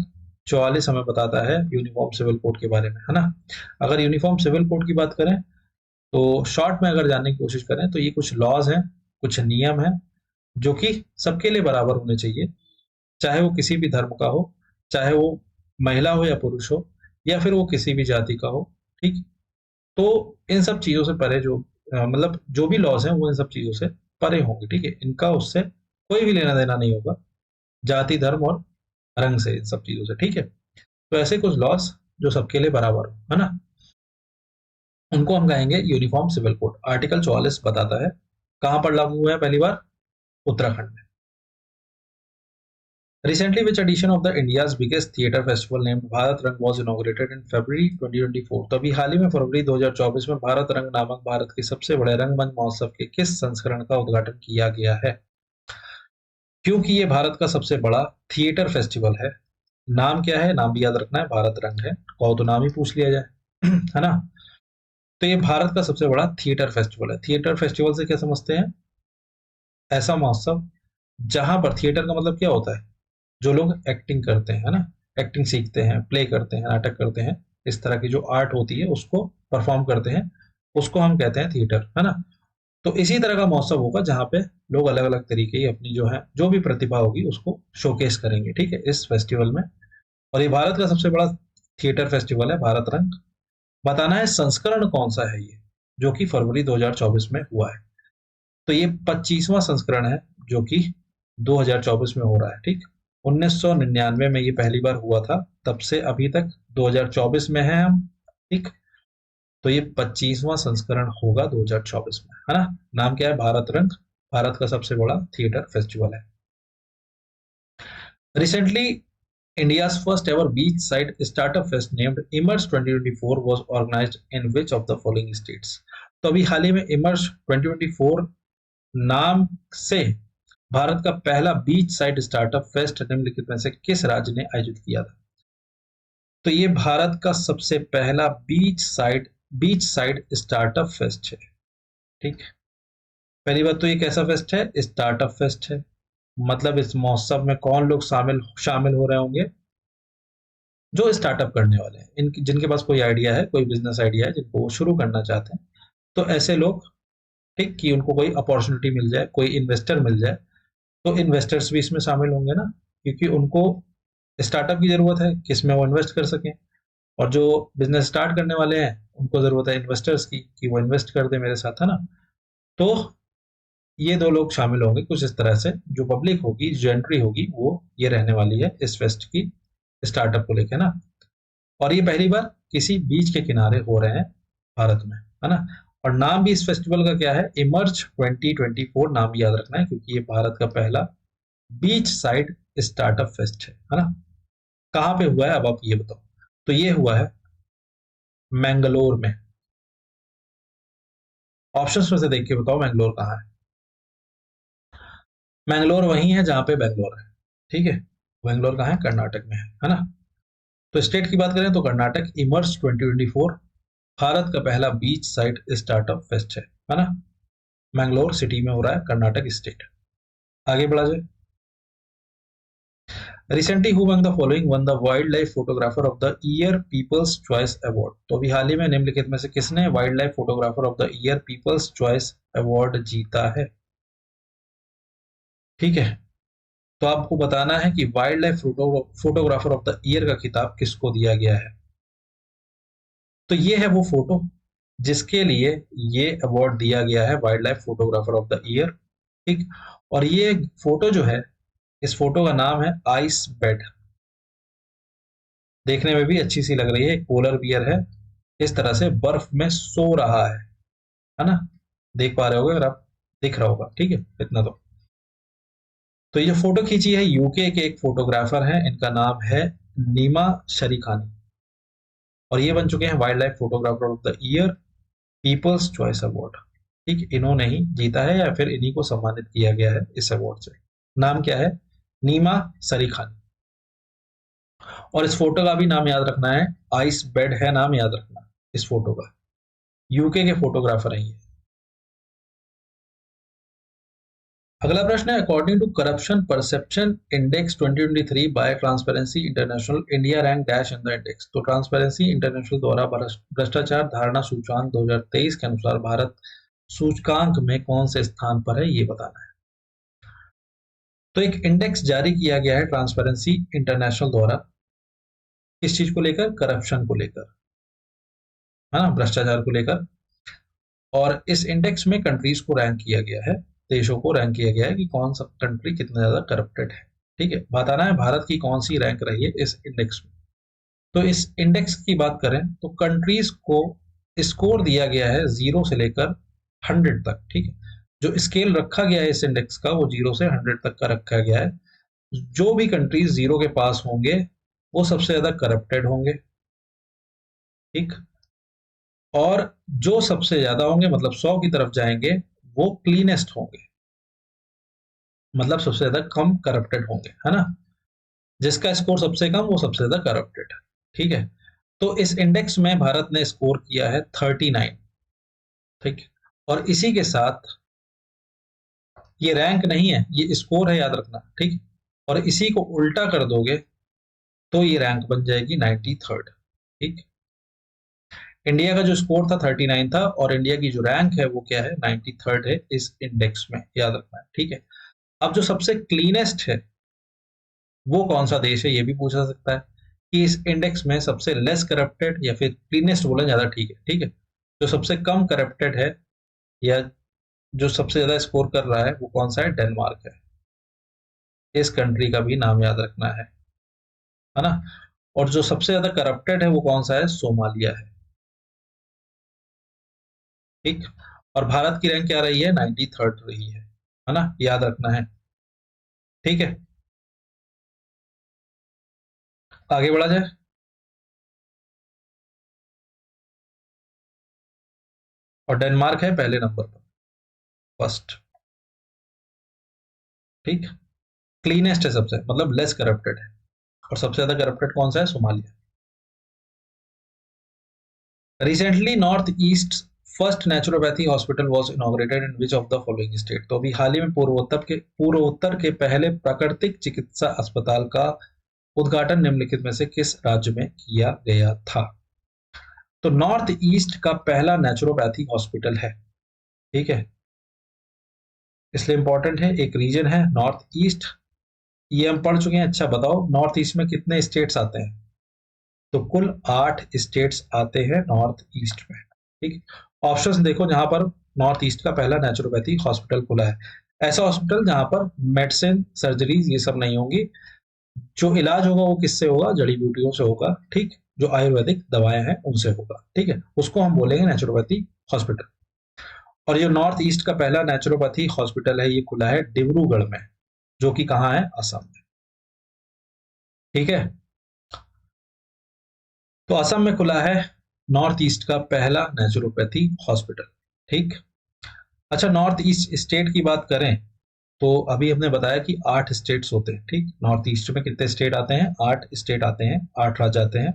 44 हमें बताता है यूनिफॉर्म सिविल कोड के बारे में, है ना। अगर यूनिफॉर्म सिविल कोड की बात करें तो शॉर्ट में अगर जानने की कोशिश करें तो ये कुछ लॉज हैं, कुछ नियम हैं जो कि सबके लिए बराबर होने चाहिए, चाहे वो किसी भी धर्म का हो, चाहे वो महिला हो या पुरुष हो, या फिर वो किसी भी जाति का हो, ठीक। तो इन सब चीजों से परे जो मतलब जो भी लॉज हैं वो इन सब चीजों से परे होंगे, ठीक है। इनका उससे कोई भी लेना देना नहीं होगा, जाति धर्म और रंग से, इन सब चीजों से, ठीक है। तो ऐसे कुछ लॉस जो सबके लिए बराबर हो, है ना, उनको हम कहेंगे यूनिफॉर्म सिविल कोड। आर्टिकल 44 बताता है कहां पर लागू हुआ है पहली बार, उत्तराखंड में। Recently, which edition of the India's biggest theatre festival named Bharat Rang was inaugurated in February 2024? तो अभी हाल ही में फरवरी 2024 में भारत रंग नामक भारत के सबसे बड़े रंगमंच महोत्सव के किस संस्करण का उद्घाटन किया गया है? क्योंकि ये भारत का सबसे बड़ा थिएटर फेस्टिवल है। नाम क्या है, नाम भी याद रखना है, भारत रंग है, कहो तो नाम ही पूछ लिया जाए है ना। तो ये भारत का सबसे बड़ा थिएटर फेस्टिवल है। थिएटर फेस्टिवल से क्या समझते हैं, ऐसा महोत्सव जहां पर, थिएटर का मतलब क्या होता है, जो लोग एक्टिंग करते हैं, है ना, एक्टिंग सीखते हैं, प्ले करते हैं, नाटक करते हैं, इस तरह की जो आर्ट होती है उसको परफॉर्म करते हैं, उसको हम कहते हैं थिएटर, है ना। तो इसी तरह का महोत्सव होगा जहां पे लोग अलग अलग तरीके की अपनी जो है जो भी प्रतिभा होगी उसको शोकेस करेंगे, ठीक है, इस फेस्टिवल में। और ये भारत का सबसे बड़ा थिएटर फेस्टिवल है, भारत रंग। बताना है संस्करण कौन सा है ये, जो कि फरवरी 2024 में हुआ है। तो ये 25वां संस्करण है जो कि 2024 में हो रहा है, ठीक। 1999 में ये पहली बार हुआ था, तब से अभी तक 2024 में है हम, ठीक। तो ये 25वां संस्करण होगा 2024 में, है ना। नाम क्या है, भारत रंग, भारत का सबसे बड़ा थिएटर फेस्टिवल है। Recently India's first ever beachside startup fest named Emerge 2024 was organized in which of the following states? तो अभी हाल ही में Emerge 2024 नाम से भारत का पहला बीच साइड स्टार्टअप फेस्ट निम्नलिखित में से किस राज्य ने आयोजित किया था? तो ये भारत का सबसे पहला बीच साइड स्टार्टअप फेस्ट है, ठीक। पहली बात तो ये कैसा फेस्ट है, स्टार्टअप फेस्ट है। मतलब इस महोत्सव में कौन लोग शामिल हो रहे होंगे, जो स्टार्टअप करने वाले हैं, इनकी जिनके पास कोई आइडिया है, कोई बिजनेस आइडिया है, जिनको वो शुरू करना चाहते हैं, तो ऐसे लोग, ठीक, कि उनको कोई अपॉर्चुनिटी मिल जाए, कोई इन्वेस्टर मिल जाए, तो इन्वेस्टर्स भी इसमें शामिल होंगे ना, क्योंकि उनको स्टार्टअप की जरूरत है किसमें वो इन्वेस्ट कर सकें। और जो बिजनेस स्टार्ट करने वाले हैं उनको जरूरत है इन्वेस्टर्स की, कि वो इन्वेस्ट कर दे मेरे साथ, है ना। तो ये दो लोग शामिल होंगे कुछ इस तरह से। जो पब्लिक होगी, जो एंट्री होगी, वो ये रहने वाली है इस फेस्ट की, स्टार्टअप को लेके ना। और ये पहली बार किसी बीच के किनारे हो रहे हैं भारत में, है ना। और नाम भी इस फेस्टिवल का क्या है, इमर्ज 2024 नाम याद रखना है, क्योंकि ये भारत का पहला बीच साइड स्टार्टअप फेस्ट है ना। कहाँ पे हुआ है अब आप ये बताओ। तो ये हुआ है मैंगलोर में। ऑप्शंस में से देख के बताओ मैंगलोर कहाँ है। मैंगलोर वही है जहां पे बेंगलोर है, ठीक है। बेंगलोर कहाँ है, कर्नाटक में है ना। तो स्टेट की बात करें तो कर्नाटक। इमर्ज 2024 भारत का पहला बीच साइड स्टार्टअप फेस्ट है ना। मैंगलोर सिटी में हो रहा है, कर्नाटक स्टेट। आगे बढ़ा जाए। Recently who among the following one the wild life photographer of the year people's choice award? तो अभी हाल ही में निम्नलिखित में से किसने wild life photographer of the year people's choice award जीता है? ठीक है, तो आपको बताना है कि wild life photographer of the year का खिताब किसको दिया गया है। तो ये है वो फोटो जिसके लिए ये अवार्ड दिया गया है, wild life photographer of the year, ठीक। और ये फोटो जो है, इस फोटो का नाम है आइस बेड। देखने में भी अच्छी सी लग रही है, एक पोलर बियर है, इस तरह से बर्फ में सो रहा है ना। देख पा रहे होगे अगर आप, दिख रहा होगा, ठीक है, इतना तो ये फोटो खींची है यूके के एक फोटोग्राफर हैं, इनका नाम है नीमा शरीखानी, और ये बन चुके हैं wild life photographer of the year people's choice award. ठीक, इन्होंने ही जीता है या फिर इन्हीं को सम्मानित किया गया है इस अवार्ड से। नाम क्या है? नीमा सरीखानी। और इस फोटो का भी नाम याद रखना है, आइस बेड है नाम याद रखना इस फोटो का। यूके के फोटोग्राफर हैं ये। अगला प्रश्न है, according to corruption perception index 2023 by Transparency International, India rank dash in the index. तो ट्रांसपेरेंसी इंटरनेशनल द्वारा भ्रष्टाचार धारणा सूचकांक 2023 के अनुसार भारत सूचकांक में कौन से स्थान पर है, ये बताना है। तो एक इंडेक्स जारी किया गया है ट्रांसपेरेंसी इंटरनेशनल द्वारा, किस चीज को लेकर? करप्शन को लेकर, है ना, भ्रष्टाचार को लेकर। और इस इंडेक्स में कंट्रीज को रैंक किया गया है, देशों को रैंक किया गया है कि कौन सा कंट्री कितना ज्यादा करप्टेड है। ठीक है, बताना है भारत की कौन सी रैंक रही है इस इंडेक्स में। तो इस इंडेक्स की बात करें तो कंट्रीज को स्कोर दिया गया है 0 से लेकर 100 तक। ठीक है, जो स्केल रखा गया है इस इंडेक्स का वो 0 से 100 तक का रखा गया है। जो भी कंट्रीज 0 के पास होंगे वो सबसे ज्यादा करप्टेड होंगे। ठीक, और जो सबसे ज्यादा होंगे मतलब 100 की तरफ जाएंगे वो क्लीनेस्ट होंगे, मतलब सबसे ज्यादा कम करप्टेड होंगे, है ना। जिसका स्कोर सबसे कम वो सबसे ज्यादा करप्टेड है। ठीक है, तो इस इंडेक्स में भारत ने स्कोर किया है 39। ठीक, और इसी के साथ ये रैंक नहीं है, ये स्कोर है, याद रखना। ठीक, और इसी को उल्टा कर दोगे तो ये रैंक बन जाएगी 93rd। ठीक, इंडिया का जो स्कोर था 39 था और इंडिया की जो रैंक है वो क्या है? 93rd है इस इंडेक्स में, याद रखना है। ठीक है, अब जो सबसे क्लीनेस्ट है वो कौन सा देश है, ये भी पूछा सकता है कि इस इंडेक्स में सबसे लेस करप्टेड या फिर क्लीनेस्ट बोला ज्यादा ठीक है। ठीक है, जो सबसे कम करप्टेड है या जो सबसे ज्यादा स्कोर कर रहा है वो कौन सा है? डेनमार्क है। इस कंट्री का भी नाम याद रखना है ना। और जो सबसे ज्यादा करप्टेड है वो कौन सा है? सोमालिया है। ठीक, और भारत की रैंक क्या रही है? 93rd रही है ना, याद रखना है। ठीक है, आगे बढ़ा जाए। और डेनमार्क है पहले नंबर पर, फर्स्ट। ठीक, क्लीनेस्ट है सबसे, मतलब लेस करप्टेड है। और सबसे ज्यादा करप्टेड कौन सा है? Somalia. Recently north east first naturopathy hospital was inaugurated in which of the following state. तो अभी हाल ही में पूर्वोत्तर के पहले प्राकृतिक चिकित्सा अस्पताल का उद्घाटन निम्नलिखित में से किस राज्य में किया गया था? तो नॉर्थ ईस्ट का पहला नेचुरोपैथी हॉस्पिटल है। ठीक है, इसलिए इंपॉर्टेंट है, एक रीजन है नॉर्थ ईस्ट, ये हम पढ़ चुके हैं। अच्छा बताओ, नॉर्थ ईस्ट में कितने स्टेट्स आते हैं? तो कुल 8 स्टेट्स आते हैं नॉर्थ ईस्ट में। ठीक, ऑप्शंस देखो, जहां पर नॉर्थ ईस्ट का पहला नेचुरोपैथी हॉस्पिटल खुला है, ऐसा हॉस्पिटल जहां पर मेडिसिन सर्जरीज ये सब नहीं होंगी, जो इलाज होगा वो किससे होगा? जड़ी बूटियों से होगा। ठीक, जो आयुर्वेदिक दवाएं हैं उनसे होगा। ठीक है, उसको हम बोलेंगे नेचुरोपैथी हॉस्पिटल। और ये नॉर्थ ईस्ट का पहला नेचुरोपैथी हॉस्पिटल है, ये खुला है डिब्रूगढ़ में, जो कि कहाँ है? असम में। ठीक है, तो असम में खुला है नॉर्थ ईस्ट का पहला नेचुरोपैथी हॉस्पिटल। ठीक, अच्छा नॉर्थ ईस्ट स्टेट की बात करें तो अभी हमने बताया कि 8 स्टेट्स होते हैं। ठीक, नॉर्थ ईस्ट में कितने स्टेट आते हैं? 8 स्टेट आते हैं, 8 राज्य आते हैं।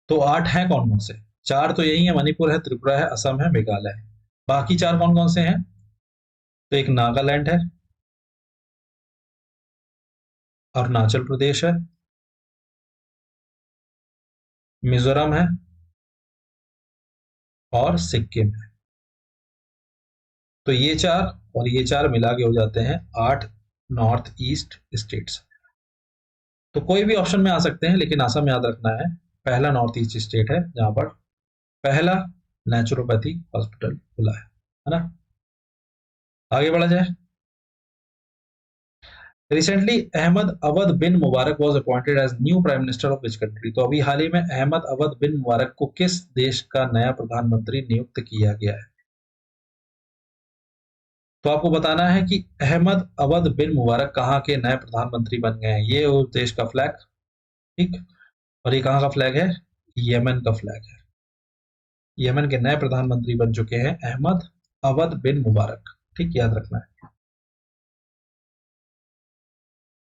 तो 8 हैं कौन कौन से? 4 तो यही है, मणिपुर है, त्रिपुरा है, असम है, मेघालय है। बाकी 4 कौन कौन से हैं? तो एक नागालैंड है, अरुणाचल प्रदेश है, मिजोरम है और सिक्किम है। तो ये 4 और ये 4 मिला के हो जाते हैं 8 नॉर्थ ईस्ट स्टेट्स। तो कोई भी ऑप्शन में आ सकते हैं, लेकिन असम याद रखना है, पहला नॉर्थ ईस्ट स्टेट है जहां पर पहला नेचुरोपैथी हॉस्पिटल खुला है ना। आगे बढ़ा जाए। Recently Ahmed Awadh bin Mubarak was appointed as new prime minister of which country. तो अभी हाल ही में अहमद अवध बिन मुबारक को किस देश का नया प्रधानमंत्री नियुक्त किया गया है? तो आपको बताना है कि अहमद अवध बिन मुबारक कहाँ के नए प्रधानमंत्री बन गए हैं। ये उस देश का फ्लैग। ठीक, और ये कहाँ का फ्लैग है? यमन का फ्लैग है। यमन के नए प्रधानमंत्री बन चुके हैं अहमद अवध बिन मुबारक, ठीक, याद रखना है।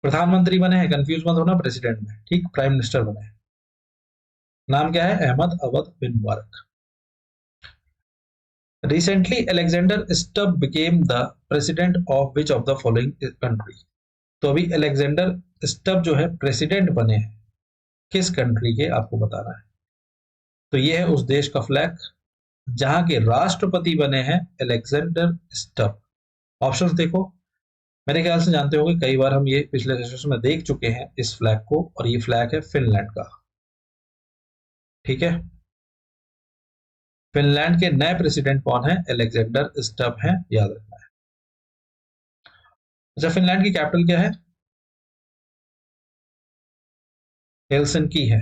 प्रधानमंत्री बने हैं, कंफ्यूज मत होना प्रेसिडेंट में, ठीक, प्राइम मिनिस्टर बने हैं। नाम क्या है? Ahmed Awadh bin Mubarak. Recently Alexander Stubb became the president of which of the following country. तो अभी अलेक्जेंडर स्टब जो है प्रेसिडेंट बने हैं किस कंट्री के, आपको बताना है। तो ये है उस देश का फ्लैग जहां के राष्ट्रपति बने हैं अलेक्जेंडर स्टब। ऑप्शंस देखो, मेरे ख्याल से जानते होंगे, कई बार हम ये पिछले सेशन में देख चुके हैं इस फ्लैग को, और ये फ्लैग है फिनलैंड का, ठीक है। फिनलैंड के नए प्रेसिडेंट कौन है? अलेक्जेंडर स्टब हैं, याद रखना है। अच्छा, फिनलैंड की कैपिटल क्या है? हेलसिंकी है।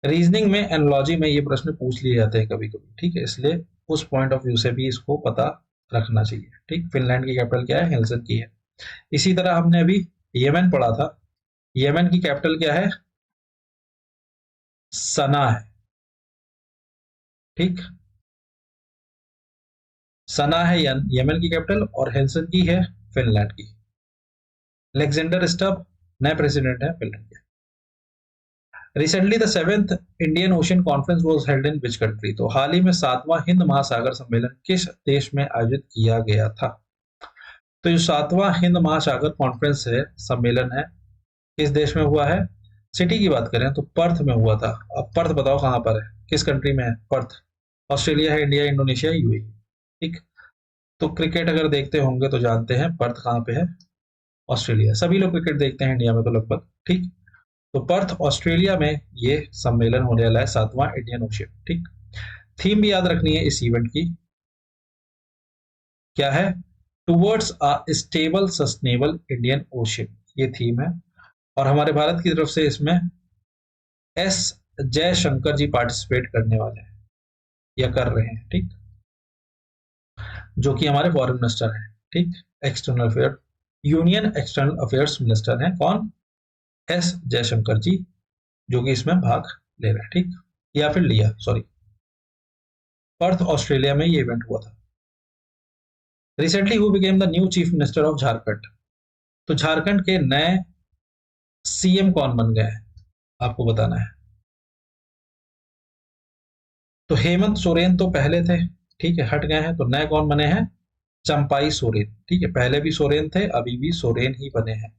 रीजनिंग में, एनालॉजी में ये प्रश्न पूछ लिए जाते हैं कभी कभी, ठीक है, इसलिए उस पॉइंट ऑफ व्यू से भी इसको पता रखना चाहिए, ठीक। फिनलैंड की कैपिटल क्या है? हेलसिंकी है। इसी तरह हमने अभी यमन पढ़ा था, यमन की कैपिटल क्या है? सना है, ठीक। सना है यमन की कैपिटल, और हेलसिंकी है फिनलैंड की। अलेक्जेंडर स्टब नए प्रेसिडेंट है फिनलैंड के। Recently the 7th Indian ocean conference was held in which country. तो हाल ही में 7वां हिंद महासागर सम्मेलन किस देश में आयोजित किया गया था? तो जो 7वां हिंद महासागर कॉन्फ्रेंस है, सम्मेलन है, किस देश में हुआ है? सिटी की बात करें तो पर्थ में हुआ था। अब पर्थ बताओ कहां पर है, किस कंट्री में है पर्थ? ऑस्ट्रेलिया है, इंडिया, इंडोनेशिया, यूएई, ठीक। तो क्रिकेट अगर देखते होंगे तो जानते हैं पर्थ कहां पे है, ऑस्ट्रेलिया। सभी लोग क्रिकेट देखते हैं इंडिया में तो लगभग, ठीक। तो पर्थ ऑस्ट्रेलिया में ये सम्मेलन होने वाला है, 7वां इंडियन ओशन, ठीक। थीम भी याद रखनी है इस इवेंट की, क्या है? Towards a stable sustainable Indian ocean, ये थीम है। और हमारे भारत की तरफ से इसमें एस जयशंकर जी पार्टिसिपेट करने वाले हैं या कर रहे हैं, ठीक, जो कि हमारे फॉरेन मिनिस्टर हैं, ठीक, external affair, union external affairs minister हैं कौन? एस जयशंकर जी, जो कि इसमें भाग ले रहे हैं, ठीक, या फिर लिया, सॉरी। पर्थ ऑस्ट्रेलिया में ये इवेंट हुआ था। Recently who became the new chief minister of Jharkhand. तो झारखंड के नए सीएम कौन बन गए हैं, आपको बताना है। तो हेमंत सोरेन तो पहले थे, ठीक है, हट गए हैं, तो नए कौन बने हैं? चंपाई सोरेन, ठीक है, पहले भी सोरेन थे, अभी भी सोरेन ही बने हैं।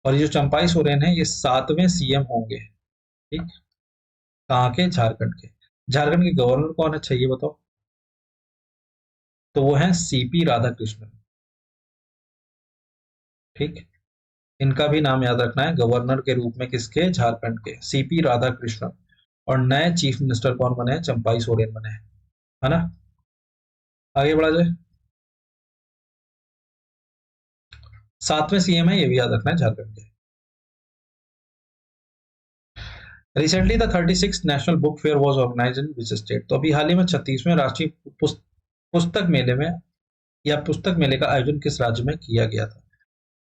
और ये जो चंपाई सोरेन है, ये 7वें सीएम होंगे, ठीक। कहाँ के? झारखंड के। झारखंड के गवर्नर कौन है, अच्छा ये बताओ। तो वो है सीपी राधाकृष्णन, ठीक। इनका भी नाम याद रखना है, गवर्नर के रूप में किसके? झारखंड के, सीपी राधाकृष्णन। और नए चीफ मिनिस्टर कौन बने हैं? चंपाई सोरेन बने हैं, है ना। आगे बढ़ा जाए। 7वें सीएम है, ये भी याद रखना है, झारखंड के। Recently the 36th national book fair was organised in which state. तो अभी हाल ही में 36वें राष्ट्रीय पुस्तक मेले में या पुस्तक मेले का आयोजन किस राज्य में किया गया था?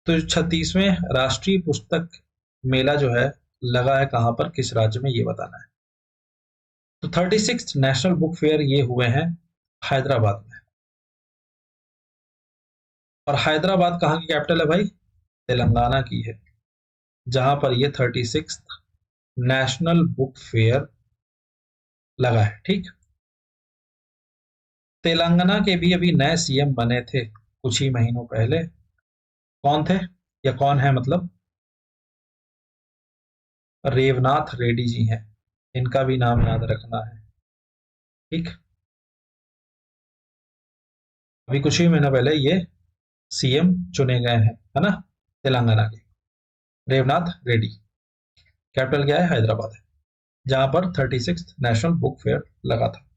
तो 36वें राष्ट्रीय पुस्तक मेला जो है लगा है कहां पर, किस राज्य में, ये बताना है। तो 36th नेशनल बुक फेयर ये हुए हैं हैदराबाद में। और हैदराबाद कहाँ की कैपिटल है भाई? तेलंगाना की है, जहां पर ये 36th नेशनल बुक फेयर लगा है, ठीक। तेलंगाना के भी अभी नए सीएम बने थे कुछ ही महीनों पहले, कौन थे या कौन है मतलब? रेवनाथ रेड्डी जी हैं, इनका भी नाम याद रखना है, ठीक। अभी कुछ ही महीनों पहले ये सीएम चुने गए हैं, है ना, तेलंगाना के, रेवनाथ रेड्डी। कैपिटल क्या है? हैदराबाद है, जहां पर 36th नेशनल बुक फेयर लगा था।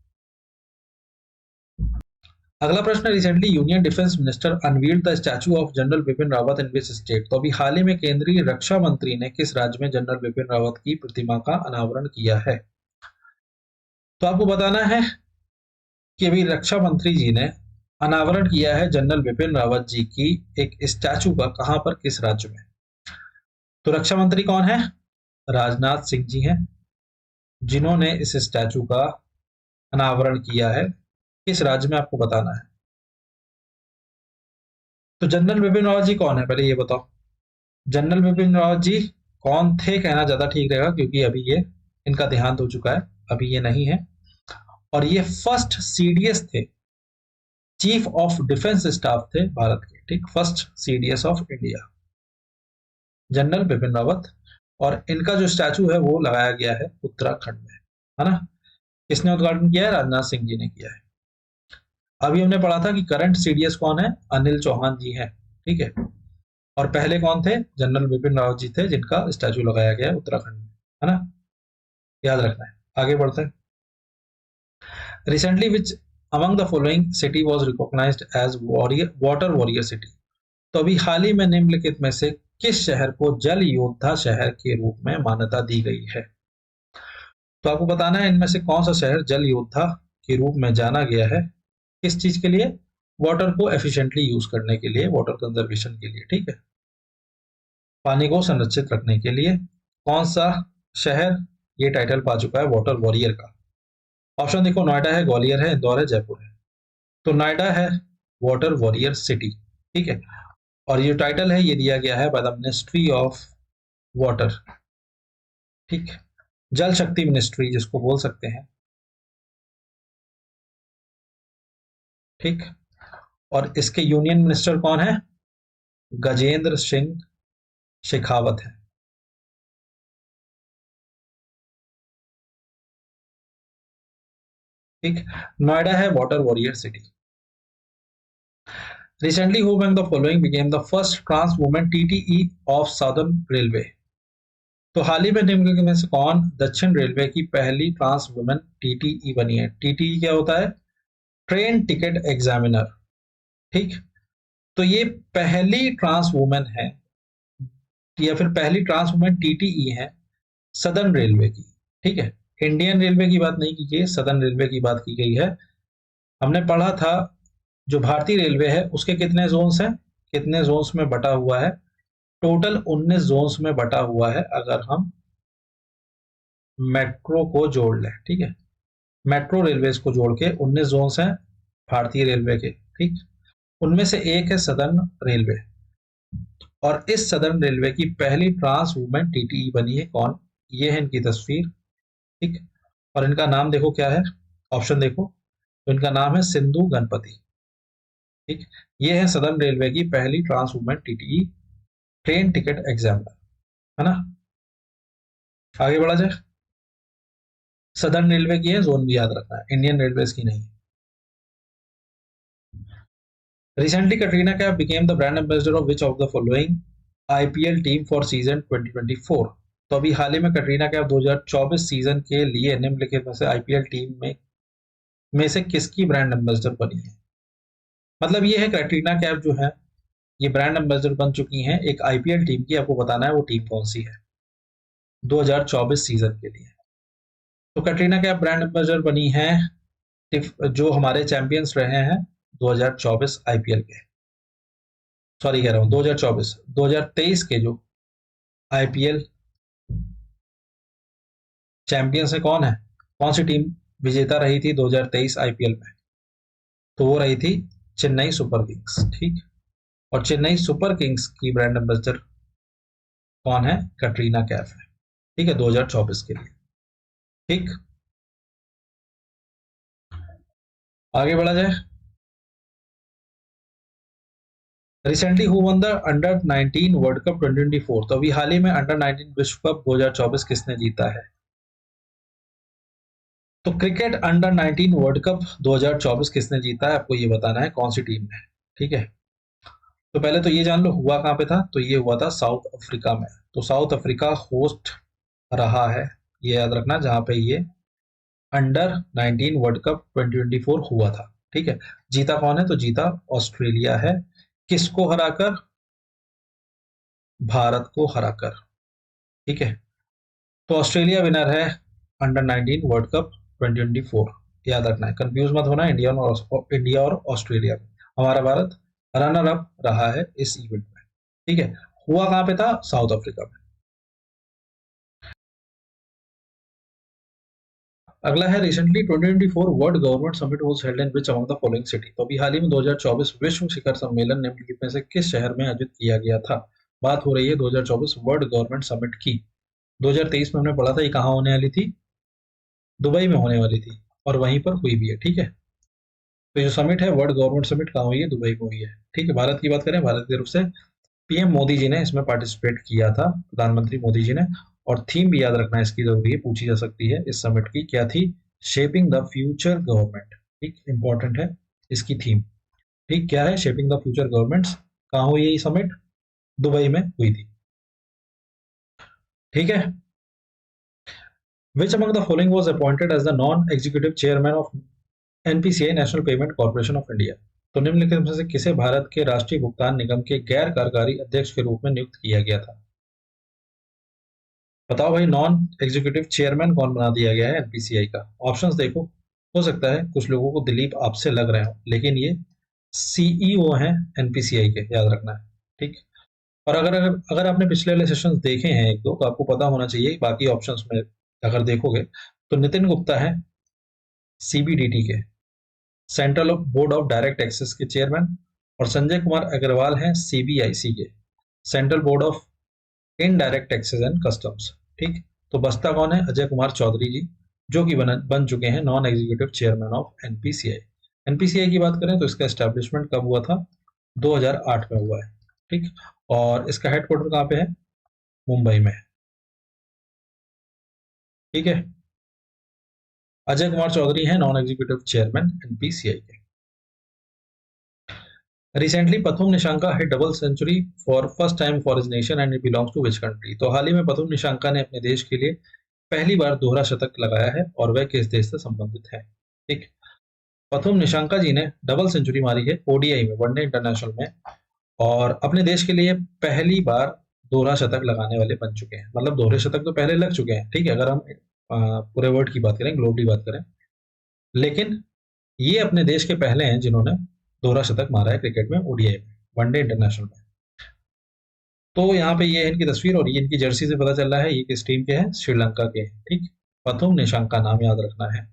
अगला प्रश्न, recently union defence minister unveiled the statue of general Bipin Rawat in which state. तो अभी हाल ही में केंद्रीय रक्षा मंत्री ने किस राज्य में जनरल बिपिन रावत की प्रतिमा का अनावरण किया है? तो आपको बताना है कि अभी रक्षा मंत्री जी ने अनावरण किया है जनरल बिपिन रावत जी की एक स्टैचू का, कहां पर, किस राज्य में? तो रक्षा मंत्री कौन है? राजनाथ सिंह जी हैं, जिन्होंने इस स्टैचू का अनावरण किया है, किस राज्य में, आपको बताना है। तो जनरल बिपिन रावत जी कौन है, पहले ये बताओ। जनरल बिपिन रावत जी कौन थे कहना ज्यादा ठीक रहेगा, क्योंकि अभी ये इनका देहांत हो चुका है, अभी ये नहीं है। और ये फर्स्ट सीडीएस थे, चीफ ऑफ डिफेंस स्टाफ थे भारत के, ठीक, first CDS of India, general Bipin Rawat. और इनका जो स्टैचू है वो लगाया गया है उत्तराखंड में, है ना। किसने उद्घाटन किया है, राजनाथ सिंह जी ने किया है। अभी हमने पढ़ा था कि करंट सीडीएस कौन है, अनिल चौहान जी हैं, ठीक है। और पहले कौन थे, जनरल बिपिन रावत जी थे, जिनका स्टैचू लगाया गया है उत्तराखंड में, है ना, याद रखना है। आगे बढ़ते हैं। Recently which among the following city was recognised as water warrior city. तो अभी हाल ही में निम्नलिखित में से किस शहर को जल योद्धा शहर के रूप में मान्यता दी गई है। तो आपको बताना है इनमें से कौन सा शहर जल योद्धा के रूप में जाना गया है, किस चीज के लिए, वाटर को एफिशिएंटली यूज करने के लिए, वाटर कंजर्वेशन के लिए, ठीक है, पानी को संरक्षित रखने के लिए। कौन सा शहर ये टाइटल पा चुका है वाटर वॉरियर का। ऑप्शन देखो, नोएडा है, ग्वालियर है, इंदौर है, जयपुर है। तो नोएडा है वाटर वॉरियर सिटी, ठीक है। और ये टाइटल है ये दिया गया है by the ministry of water, ठीक, जल शक्ति मिनिस्ट्री जिसको बोल सकते हैं, ठीक। और इसके यूनियन मिनिस्टर कौन है, गजेंद्र सिंह शेखावत है, ठीक। नोएडा है water warrior city. Recently, who among the following became the first trans woman TTE of Southern Railway? तो हाल ही में निम्नलिखित में से कौन दक्षिण रेलवे की पहली ट्रांस वुमेन टीटीई बनी है। टीटीई क्या होता है, ट्रेन टिकट एग्जामिनर, ठीक। तो ये पहली ट्रांस वुमेन है, या फिर पहली ट्रांस वुमेन टीटीई है सदर्न रेलवे की, ठीक है। इंडियन रेलवे की बात नहीं की गई, सदर्न रेलवे की बात की गई है। हमने पढ़ा था जो भारतीय रेलवे है उसके कितने जोन्स हैं, कितने जोन्स में बटा हुआ है, टोटल 19 जोन्स में बटा हुआ है, अगर हम मेट्रो को जोड़ लें, ठीक है। मेट्रो रेलवेज को जोड़ के 19 जोन्स हैं भारतीय रेलवे के, ठीक। उनमें से एक है सदर्न रेलवे, और इस सदर्न रेलवे की पहली ट्रांस वुमेन टीटीई बनी है कौन, ये है इनकी तस्वीर, ठीक। और इनका नाम देखो क्या है, ऑप्शन देखो, तो इनका नाम है सिंधु गणपति, ठीक। ये है सदर्न रेलवे की पहली trans women TTE train ticket examiner, है ना। आगे बढ़ा जाए। सदर्न रेलवे की है, जोन भी याद रखना है, इंडियन रेलवे की नहीं। Recently Katrina Kaif became the brand ambassador of which of the following IPL team for season 2024। तो अभी हाल ही में कटरीना कैफ 2024 सीजन के लिए निम्नलिखित में से आईपीएल टीम में से किसकी ब्रांड एम्बेसडर बनी है। मतलब ये है कटरीना कैफ जो है ये ब्रांड एम्बेसडर बन चुकी हैं एक आईपीएल टीम की, आपको बताना है वो टीम कौन सी है 2024 सीजन के लिए। तो कटरीना कैफ ब्रांड एम्बेसडर बनी है जो हमारे चैंपियंस रहे हैं 2024 आईपीएल के, सॉरी कह रहा हूँ 2024, 2023 के जो आईपीएल चैंपियंस है कौन है, कौन सी टीम विजेता रही थी 2023 आईपीएल में, तो वो रही थी चेन्नई सुपर किंग्स, ठीक। और चेन्नई सुपर किंग्स की ब्रांड एम्बेसडर कौन है, कटरीना कैफ है, ठीक है, 2024 के लिए, ठीक। आगे बढ़ा जाए। Recently who one the under 19 world cup 2024। तो अभी हाल ही में अंडर 19 विश्व कप 2024 किसने जीता है। तो क्रिकेट अंडर 19 वर्ल्ड कप 2024 किसने जीता है, आपको ये बताना है कौन सी टीम ने, ठीक है। तो पहले तो ये जान लो हुआ कहाँ पे था, तो ये हुआ था साउथ अफ्रीका में। तो साउथ अफ्रीका होस्ट रहा है, ये याद रखना, जहां पे ये अंडर 19 वर्ल्ड कप 2024 हुआ था, ठीक है। जीता कौन है, तो जीता ऑस्ट्रेलिया है, किसको हराकर, भारत को हराकर, ठीक है। तो ऑस्ट्रेलिया विनर है अंडर 19 वर्ल्ड कप 2024, याद रखना है, कंफ्यूज मत होना इंडिया और ऑस्ट्रेलिया में। हमारा भारत रनर अप रहा है इस इवेंट में, ठीक है। हुआ कहां पे था, साउथ अफ्रीका में। अगला है recently 2024 world government summit was held in which among the following city. तो अभी हाल ही में 2024 विश्व शिखर सम्मेलन निम्नलिखित में से किस शहर में आयोजित किया गया था। बात हो रही है 2024 वर्ल्ड गवर्नमेंट समिट की। 2023 में हमने पढ़ा था ये कहाँ होने वाली थी, दुबई में होने वाली थी, और वहीं पर हुई भी है। ठीक है, तो जो समिट है वर्ल्ड गवर्नमेंट समिट कहाँ हुई है, दुबई में हुई है। ठीक है, भारत की बात करें, भारत की तरफ से पीएम मोदी जी ने इसमें पार्टिसिपेट किया था, प्रधानमंत्री मोदी जी ने। और थीम भी याद रखना इसकी जरूरी है, पूछी जा सकती है इस समिट की क्या थी, शेपिंग द फ्यूचर गवर्नमेंट। ठीक, इंपॉर्टेंट है इसकी थीम। ठीक, क्या है, शेपिंग द फ्यूचर गवर्नमेंट्स। कहाँ हुई है ये समिट, दुबई में हुई थी। ठीक है, which among the following was appointed as the non executive chairman of NPCI National Payment Corporation of India. तो निम्नलिखित में से किसे भारत के राष्ट्रीय भुगतान निगम के गैर कार्यकारी अध्यक्ष के रूप में नियुक्त किया गया था। बताओ भाई, नॉन एग्जीक्यूटिव चेयरमैन कौन बना दिया गया है एनपीसीआई का। ऑप्शंस देखो, हो सकता है कुछ लोगों को दिलीप आपसे लग रहे हो, लेकिन ये सीईओ हैं एनपीसीआई के, याद रखना है। ठीक, और अगर अगर अगर आपने पिछले वाले सेशंस देखे हैं एक दो, तो आपको पता होना चाहिए बाकी ऑप्शंस में अगर देखोगे तो नितिन गुप्ता है सीबीडीटी के, central board of direct taxes के चेयरमैन, और संजय कुमार अग्रवाल हैं सीबीआईसी के, central board of indirect taxes and customs. ठीक, तो बस्ता कौन है, अजय कुमार चौधरी जी, जो कि बन चुके हैं non executive chairman of NPCI. NPCI की बात करें तो इसका एस्टेब्लिशमेंट कब हुआ था, 2008 में हुआ है। ठीक, और इसका हेडक्वार्टर कहाँ पे है, मुंबई में। ठीक है, अजय कुमार चौधरी हैं नॉन एग्जीक्यूटिव चेयरमैन एनपीसीआई के। Recently Pathum Nissanka hit double century for first time for his nation and it belongs to which country. तो हाल ही में पथुम निशंका ने अपने देश के लिए पहली बार दोहरा शतक लगाया है, और वह किस देश से संबंधित है। ठीक, पथुम निशंका जी ने डबल सेंचुरी मारी है ओडीआई में, वनडे इंटरनेशनल में, और अपने देश के लिए पहली बार दोहरा शतक लगाने वाले बन चुके हैं। मतलब दोहरे शतक तो पहले लग चुके हैं, ठीक है, अगर हम पूरे वर्ल्ड की बात करें, ग्लोबली बात करें, लेकिन ये अपने देश के पहले हैं जिन्होंने दोहरा शतक मारा है क्रिकेट में, ओडीआई में, वनडे इंटरनेशनल में। तो यहाँ पे ये है इनकी तस्वीर, और ये इनकी जर्सी से पता चल रहा है ये किस टीम के हैं, श्रीलंका के हैं। ठीक, पथुम निशंका नाम याद रखना है।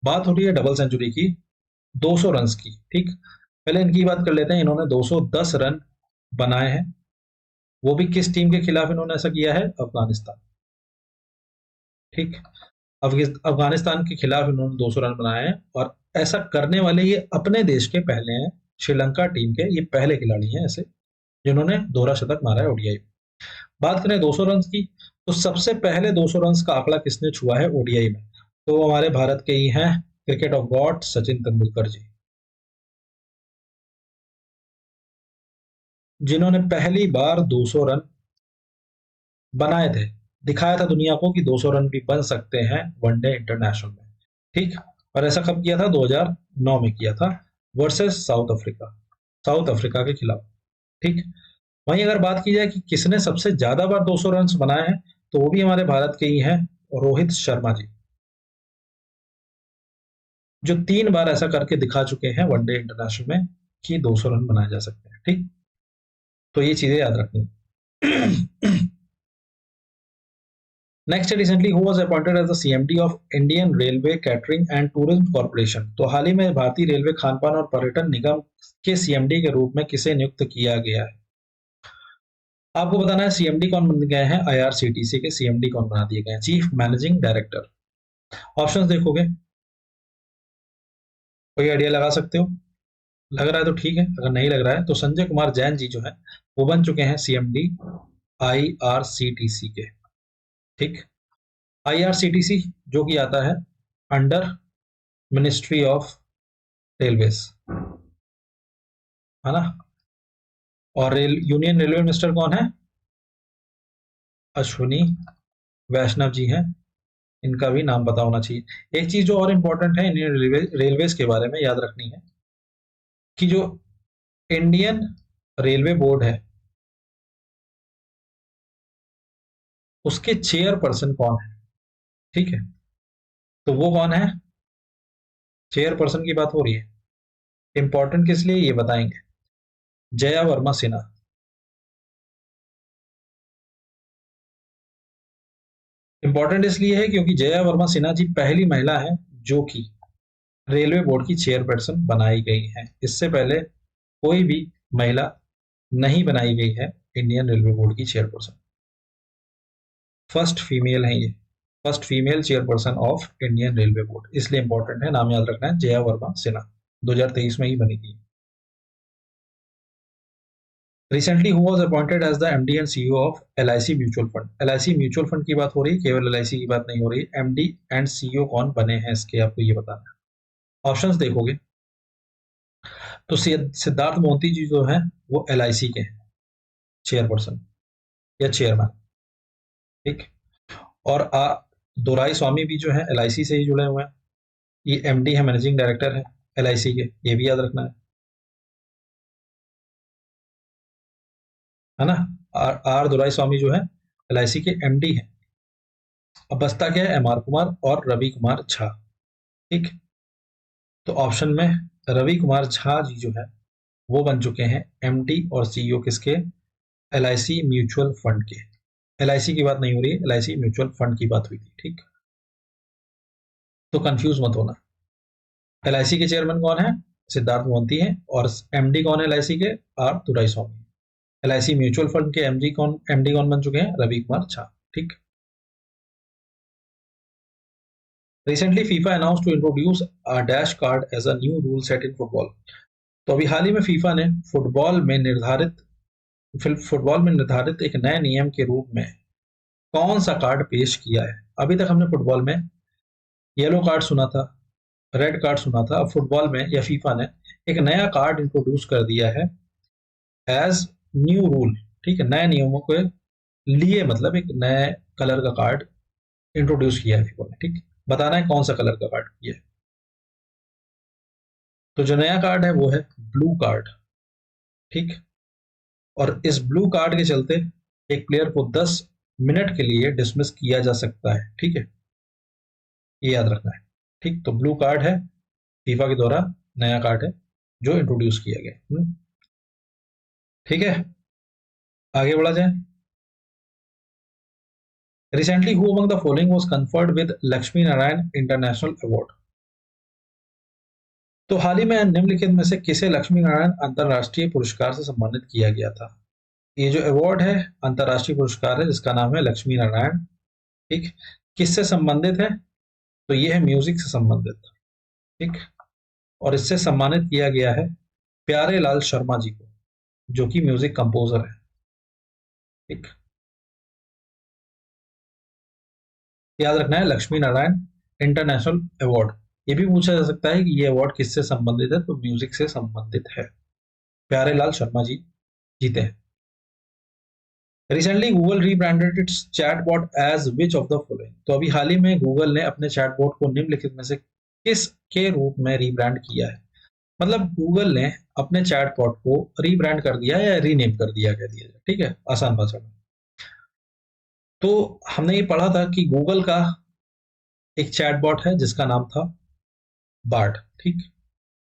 बात हो रही है डबल सेंचुरी की, 200 रन की। ठीक, पहले इनकी बात कर लेते हैं। इन्होंने 210 रन बनाए हैं, वो भी किस टीम के खिलाफ इन्होंने ऐसा किया है, अफगानिस्तान। ठीक, अफगानिस्तान के खिलाफ इन्होंने 200 रन बनाए हैं, और ऐसा करने वाले ये अपने देश के पहले हैं, श्रीलंका टीम के ये पहले खिलाड़ी हैं ऐसे जिन्होंने दोहरा शतक मारा है ओडीआई। बात करें 200 रन की, तो सबसे पहले 200 रन का आंकड़ा किसने छुआ है ओडीआई में, तो हमारे भारत के ही हैं, cricket of god Sachin Tendulkar ji, जिन्होंने पहली बार 200 रन बनाए थे, दिखाया था दुनिया को कि 200 रन भी बन सकते हैं वनडे इंटरनेशनल में। ठीक, और ऐसा कब किया था, 2009 में किया था, versus south Africa, south Africa के खिलाफ। ठीक, वहीं अगर बात की जाए कि किसने सबसे ज्यादा बार 200 रन बनाए हैं, तो वो भी हमारे भारत के ही हैं, रोहित शर्मा जी, जो 3 बार ऐसा करके दिखा चुके हैं वनडे इंटरनेशनल में कि 200 रन बनाए जा सकते हैं। ठीक, तो ये चीजें याद रखनी। Next, recently who was appointed as the CMD of Indian Railway Catering and Tourism Corporation. तो हाल ही में भारतीय रेलवे खानपान और पर्यटन निगम के सीएमडी के रूप में किसे नियुक्त किया गया है। आपको बताना है सीएमडी कौन बन गए हैं, आईआरसीटीसी के सीएमडी कौन बना दिए गए हैं, चीफ मैनेजिंग डायरेक्टर। ऑप्शंस देखोगे, कोई आइडिया लगा सकते हो, लग रहा है तो ठीक है, अगर नहीं लग रहा है तो संजय कुमार जैन जी जो है वो बन चुके हैं सीएमडी आईआरसीटीसी के। ठीक, आईआरसीटीसी जो कि आता है अंडर मिनिस्ट्री ऑफ रेलवेज, है ना। और यूनियन रेलवे मिनिस्टर कौन है, अश्विनी वैष्णव जी हैं, इनका भी नाम पता होना चाहिए। एक चीज जो और इम्पोर्टेंट है इंडियन रेलवेज के बारे में याद रखनी है कि जो इंडियन रेलवे बोर्ड है उसके चेयरपर्सन कौन है। ठीक है, तो वो कौन है, चेयरपर्सन की बात हो रही है, इंपॉर्टेंट किस लिए ये बताएंगे, जया वर्मा सिन्हा। इंपॉर्टेंट इसलिए है क्योंकि जया वर्मा सिन्हा जी पहली महिला है जो कि रेलवे बोर्ड की चेयरपर्सन बनाई गई है। इससे पहले कोई भी महिला नहीं बनाई गई है इंडियन रेलवे बोर्ड की चेयरपर्सन। फर्स्ट फीमेल है ये, first female chairperson of Indian railway board, इसलिए इंपॉर्टेंट है, नाम याद रखना है, जया वर्मा सिन्हा, 2023 में ही बनी थी। Recently who was appointed as the MD and CEO of LIC mutual fund. LIC mutual fund की बात हो रही है, केवल एलआईसी की बात नहीं हो रही। एमडी एंड सीईओ कौन बने हैं इसके आपको ये बताना है। ऑप्शंस देखोगे तो सिद्धार्थ मोदी जी जो है वो एलआईसी के चेयरपर्सन या चेयरमैन, ठीक। और दोराई स्वामी भी जो है एलआईसी से ही जुड़े हुए हैं। ये एमडी है, मैनेजिंग डायरेक्टर है एलआईसी के, ये भी याद रखना है ना। आर दोराई स्वामी जो है एलआईसी के एमडी है। अब बचता क्या है, एमआर कुमार और रवि कुमार झा, ठीक। तो ऑप्शन में रवि कुमार झा जी जो है वो बन चुके हैं एमडी और सीईओ किसके, एलआईसी म्यूचुअल फंड के। एलआईसी की बात नहीं हो रही है, एलआईसी म्यूचुअल फंड की बात हुई थी, ठीक। तो कंफ्यूज मत होना। एलआईसी के चेयरमैन कौन है, सिद्धार्थ मोदी है, और एमडी कौन है एलआईसी के, R Duraiswamy. LIC mutual fund के एमडी कौन बन चुके हैं, रवि कुमार झा, ठीक। Recently FIFA announce to introduce a dash card as a new rule set in football. तो अभी हाल ही में फीफा ने फुटबॉल में निर्धारित एक नए नियम के रूप में कौन सा कार्ड पेश किया है। अभी तक हमने फुटबॉल में येलो कार्ड सुना था, रेड कार्ड सुना था। अब फुटबॉल में या फीफा ने एक नया कार्ड इंट्रोड्यूस कर दिया है एज न्यू रूल, ठीक है, नए नियमों के लिए, मतलब एक नए कलर का कार्ड इंट्रोड्यूस किया है फीफा ने, ठीक। बताना है कौन सा कलर का कार्ड ये है। तो जो नया कार्ड है वो है ब्लू कार्ड, ठीक। और इस ब्लू कार्ड के चलते एक प्लेयर को 10 मिनट के लिए डिसमिस किया जा सकता है, ठीक है, ये याद रखना है, ठीक। तो ब्लू कार्ड है, फीफा के द्वारा नया कार्ड है जो इंट्रोड्यूस किया गया, ठीक है। आगे बढ़ा जाए। Recently who among the following was conferred with Lakshmi Narayan international award. तो हाल ही में निम्नलिखित में से किसे लक्ष्मी नारायण अंतरराष्ट्रीय पुरस्कार से सम्मानित किया गया था। ये जो अवार्ड है अंतरराष्ट्रीय पुरस्कार है जिसका नाम है लक्ष्मी नारायण, ठीक। किससे संबंधित है, तो ये है म्यूजिक से संबंधित, ठीक। और इससे सम्मानित किया गया है प्यारे लाल शर्मा जी को जो कि म्यूजिक कंपोजर है, ठीक। याद रखना है लक्ष्मी नारायण इंटरनेशनल अवार्ड। ये भी पूछा जा सकता है कि ये अवार्ड किससे संबंधित है, तो म्यूजिक से संबंधित है। प्यारे लाल शर्मा जी जीते हैं। Recently Google rebranded its chatbot as which of the following. तो अभी हाल ही में गूगल ने अपने चैटबॉट को निम्नलिखित में से किस के रूप में रीब्रांड किया है। मतलब गूगल ने अपने चैटबॉट को रीब्रांड कर दिया या रीनेम कर दिया, कह दिया जाए, ठीक है, आसान भाषा में। तो हमने ये पढ़ा था कि गूगल का एक चैटबॉट है जिसका नाम था बार्ड, ठीक।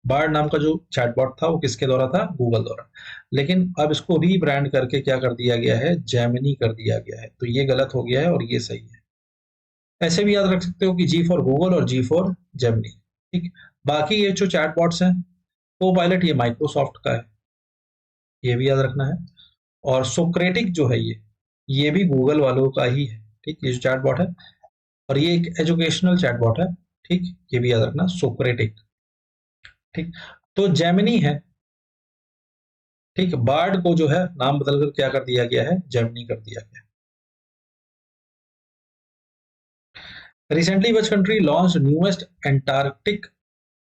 बार्ड नाम का जो चैटबॉट था वो किसके द्वारा था, गूगल द्वारा। लेकिन अब इसको रीब्रांड करके क्या कर दिया गया है, जेमिनी कर दिया गया है। तो ये गलत हो गया है और ये सही है। ऐसे भी याद रख सकते हो कि जी फॉर गूगल और जी फॉर जेमिनी, ठीक। बाकी ये जो चैटबॉट्स हैं, को पायलट ये माइक्रोसॉफ्ट का है, ये भी याद रखना है। और सोक्रेटिक जो है ये भी गूगल वालों का ही है, ठीक, ये जो चैटबॉट है। और ये एक एजुकेशनल चैटबॉट है, ठीक, ये भी याद रखना, सोक्रेटिक, ठीक। तो जेमिनी है, ठीक। बार्ड को जो है नाम बदलकर क्या कर दिया गया है, जेमिनी कर दिया गया। Recently which country launch newest Antarctic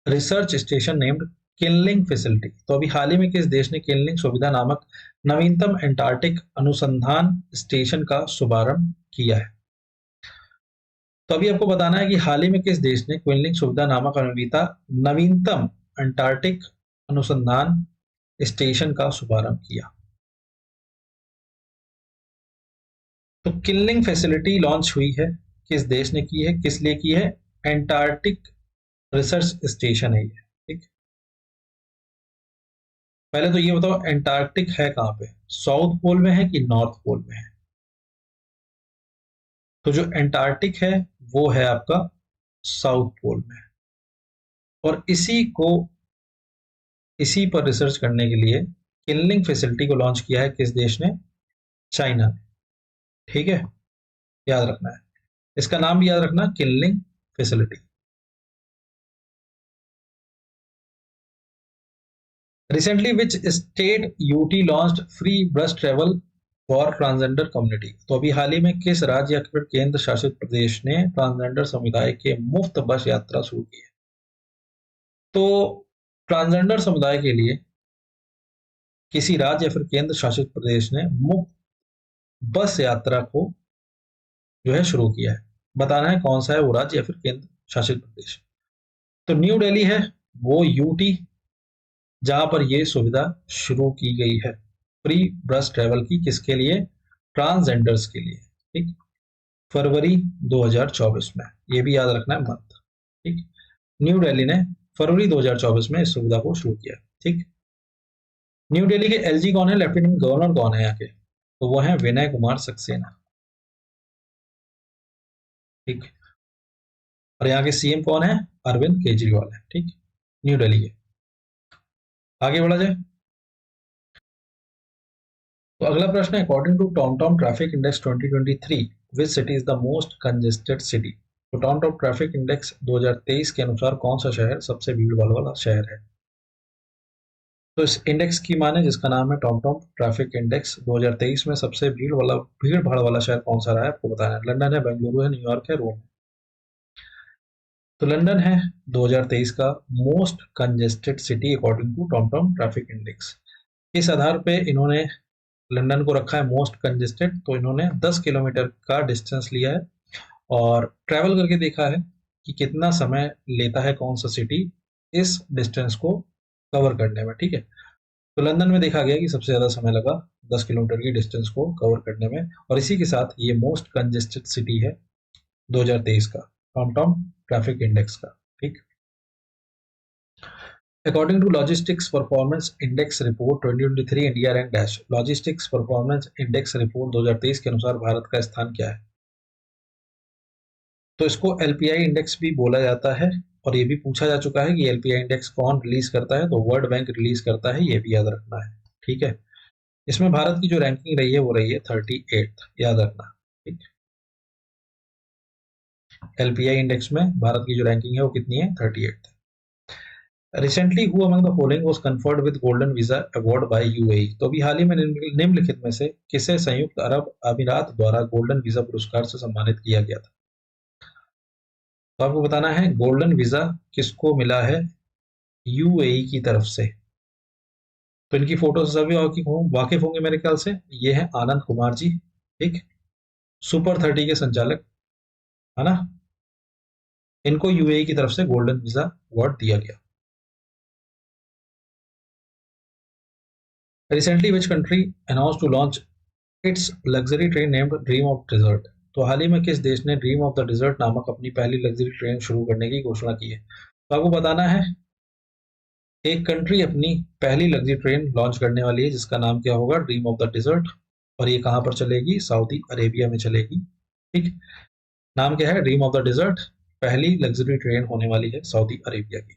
research station named Qinling facility. तो अभी हाल ही में किस देश ने किनलिंग सुविधा नामक नवीनतम एंटार्क्टिक अनुसंधान स्टेशन का शुभारंभ किया है। तो अभी आपको बताना है कि हाल ही में किस देश ने क्विनलिंग सुविधा नामक नवीनतम अंटार्कटिक अनुसंधान स्टेशन का शुभारंभ किया। तो किनलिंग फैसिलिटी लॉन्च हुई है, किस देश ने की है, किस लिए की है, एंटार्कटिक रिसर्च स्टेशन है ये, ठीक। पहले तो ये बताओ एंटार्कटिक है कहां पे, साउथ पोल में है कि नॉर्थ पोल में है। तो जो एंटार्क्टिक है वो है आपका साउथ पोल में, और इसी पर रिसर्च करने के लिए किनलिंग फैसिलिटी को लॉन्च किया है किस देश ने? चाइना ने। ठीक है, याद रखना है, इसका नाम भी याद रखना, Qinling facility. Recently which state UT launched free bus travel for transgender community? तो अभी हाल ही में किस राज्य या फिर केंद्र शासित प्रदेश ने ट्रांसजेंडर समुदाय के मुफ्त बस यात्रा शुरू की है? तो ट्रांसजेंडर समुदाय के लिए किसी राज्य या फिर केंद्र शासित प्रदेश ने मुफ्त बस यात्रा को जो है शुरू किया है। बताना है कौन सा है वो राज्य या फिर केंद्र शासित प्रदेश। तो न्यू दिल्ली है वो यूटी, जहां पर ये सुविधा शुरू की गई है फ्री बस ट्रेवल की, किसके लिए? ट्रांसजेंडर्स के लिए। ठीक, फरवरी 2024 में, ये भी याद रखना है मंथ। ठीक, न्यू दिल्ली ने फरवरी 2024 में इस सुविधा को शुरू किया। ठीक, न्यू दिल्ली के एलजी कौन है? लेफ्टिनेंट गवर्नर कौन है यहाँ के? तो वो है विनय कुमार सक्सेना। ठीक, और यहाँ के सीएम कौन है? अरविंद केजरीवाल है। ठीक, न्यू दिल्ली के। आगे बढ़ा जाए, तो अगला प्रश्न है, according to TomTom traffic index 2023 which city is the most congested city? तो टॉमटॉम ट्रैफिक इंडेक्स 2023 के अनुसार कौन सा शहर सबसे भीड़ भाड़ वाला शहर है? तो इस इंडेक्स की माने जिसका नाम है टॉमटॉम ट्रैफिक इंडेक्स 2023 में सबसे भीड़ भाड़ वाला शहर कौन सा रहा है आपको बताना है। लंदन है, बेंगलुरु है, न्यूयॉर्क है, रोम है? तो लंदन है 2023 का most congested city according to TomTom traffic index. इस आधार पे इन्होंने लंदन को रखा है मोस्ट कंजेस्टेड, तो इन्होंने 10 किलोमीटर का डिस्टेंस लिया है और ट्रैवल करके देखा है कि कितना समय लेता है कौन सा सिटी इस डिस्टेंस को कवर करने में। ठीक है, तो लंदन में देखा गया कि सबसे ज्यादा समय लगा 10 किलोमीटर की डिस्टेंस को कवर करने में, और इसी के साथ ये मोस्ट कंजेस्टेड सिटी है 2023 का टॉमटॉम ट्रैफिक इंडेक्स का। ठीक, according to logistics performance index report 2023 India rank dash. Logistics performance index report 2023 के अनुसार भारत का स्थान क्या है? तो इसको एलपीआई इंडेक्स भी बोला जाता है, और ये भी पूछा जा चुका है कि एलपीआई इंडेक्स कौन रिलीज करता है? तो वर्ल्ड बैंक रिलीज करता है, ये भी याद रखना है। ठीक है, इसमें भारत की जो रैंकिंग रही है वो रही है 38th, याद रखना। ठीक, एलपीआई इंडेक्स में भारत की जो रैंकिंग है वो कितनी है? 38th। Recently who among the following was conferred with golden visa award bye UAE? तो अभी हाल ही में निम्नलिखित में से किसे संयुक्त अरब अमीरात द्वारा गोल्डन वीजा पुरस्कार से सम्मानित किया गया था? तो आपको बताना है गोल्डन वीजा किसको मिला है यूएई की तरफ से। तो इनकी फोटो से सभी वाकिफ होंगे मेरे ख्याल से। ये है आनंद कुमार जी। ठीक, सुपर 30 के संचालक, है ना? इनको यूएई की तरफ से गोल्डन वीजा अवार्ड दिया गया। Recently which country announce to launch its luxury train named dream of desert? तो हाल ही में किस देश ने ड्रीम ऑफ द डिजर्ट नामक अपनी पहली लग्जरी ट्रेन शुरू करने की घोषणा की है? तो आपको बताना है एक कंट्री अपनी पहली लग्जरी ट्रेन लॉन्च करने वाली है जिसका नाम क्या होगा? Dream of the dessert. और ये कहां पर चलेगी? सऊदी अरेबिया में चलेगी। ठीक, नाम क्या है? Dream of the desert. पहली लग्जरी ट्रेन होने वाली है सऊदी अरेबिया की।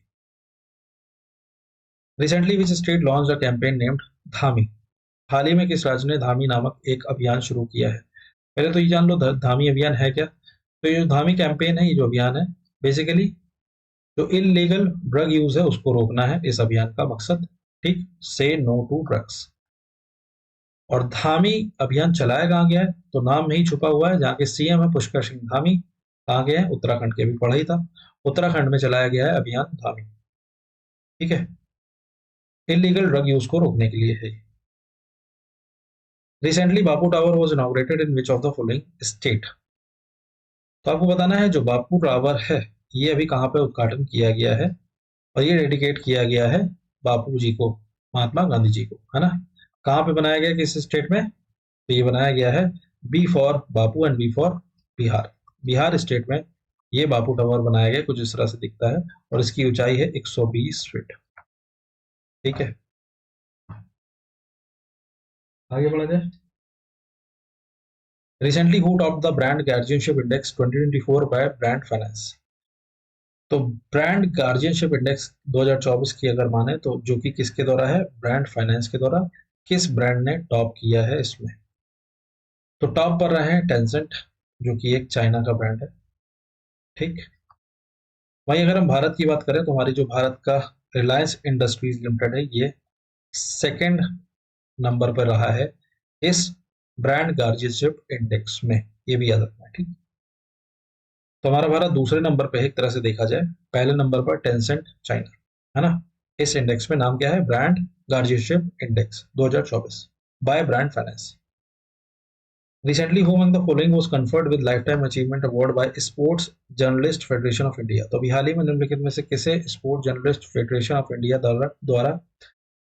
Recently which state launch a campaign named Dhami? हाल ही में किस राज्य ने धामी नामक एक अभियान शुरू किया है? पहले तो ये जान लो धामी अभियान है क्या। तो ये जो धामी कैंपेन है, ये जो अभियान है, बेसिकली जो इलीगल ड्रग यूज है उसको रोकना है इस अभियान का मकसद। ठीक, से नो टू ड्रग्स। और धामी अभियान चलाया कहाँ गया है? तो नाम में ही छुपा हुआ है, जहाँ के सीएम है पुष्कर सिंह धामी। कहाँ गए हैं? उत्तराखंड के, भी पढ़ा ही था। उत्तराखंड में चलाया गया है अभियान धामी। ठीक है, इलीगल ड्रग यूज को रोकने के लिए है। Recently Bapu tower was inaugurated in which of the following state? तो आपको बताना है जो बापू टावर है ये अभी कहाँ पे उद्घाटन किया गया है, और ये डेडिकेट किया गया है बापू जी को, महात्मा गांधी जी को, है ना? कहाँ पे बनाया गया, किस स्टेट में? तो ये बनाया गया है B for Bapu and B for Bihar, Bihar state में ये बापू टावर बनाया गया, कुछ इस तरह से दिखता है, और इसकी ऊंचाई है 120 फीट। ठीक है, आगे बढ़ा जाए। Recently who topped the brand guardianship index 2024 by brand finance. तो ब्रांड गार्जियनशिप इंडेक्स 2024 की अगर माने तो जो कि किसके द्वारा है, ब्रांड फाइनेंस के द्वारा, किस ब्रांड ने टॉप किया है इसमें? तो टॉप पर रहे हैं टेंसेंट, जो कि एक चाइना का ब्रांड है। ठीक, वहीं अगर हम भारत की बात करें तो हमारी जो भारत का रिलायंस इंडस्ट्रीज लिमिटेड है, ये सेकंड नंबर पर रहा है इस ब्रांड गार्जियनशिप इंडेक्स में, ये भी याद रखना है। ठीक, तो हमारा भारत दूसरे नंबर पे है एक तरह से देखा जाए, पहले नंबर पर टेंसेंट चाइना, है ना। इस इंडेक्स में नाम क्या है, brand guardianship index 2024 by brand finance. Recently who among the following was conferred with lifetime achievement award by sports journalist federation of India. तो अभी हाल ही में निम्नलिखित में से किसे sports journalist federation of India द्वारा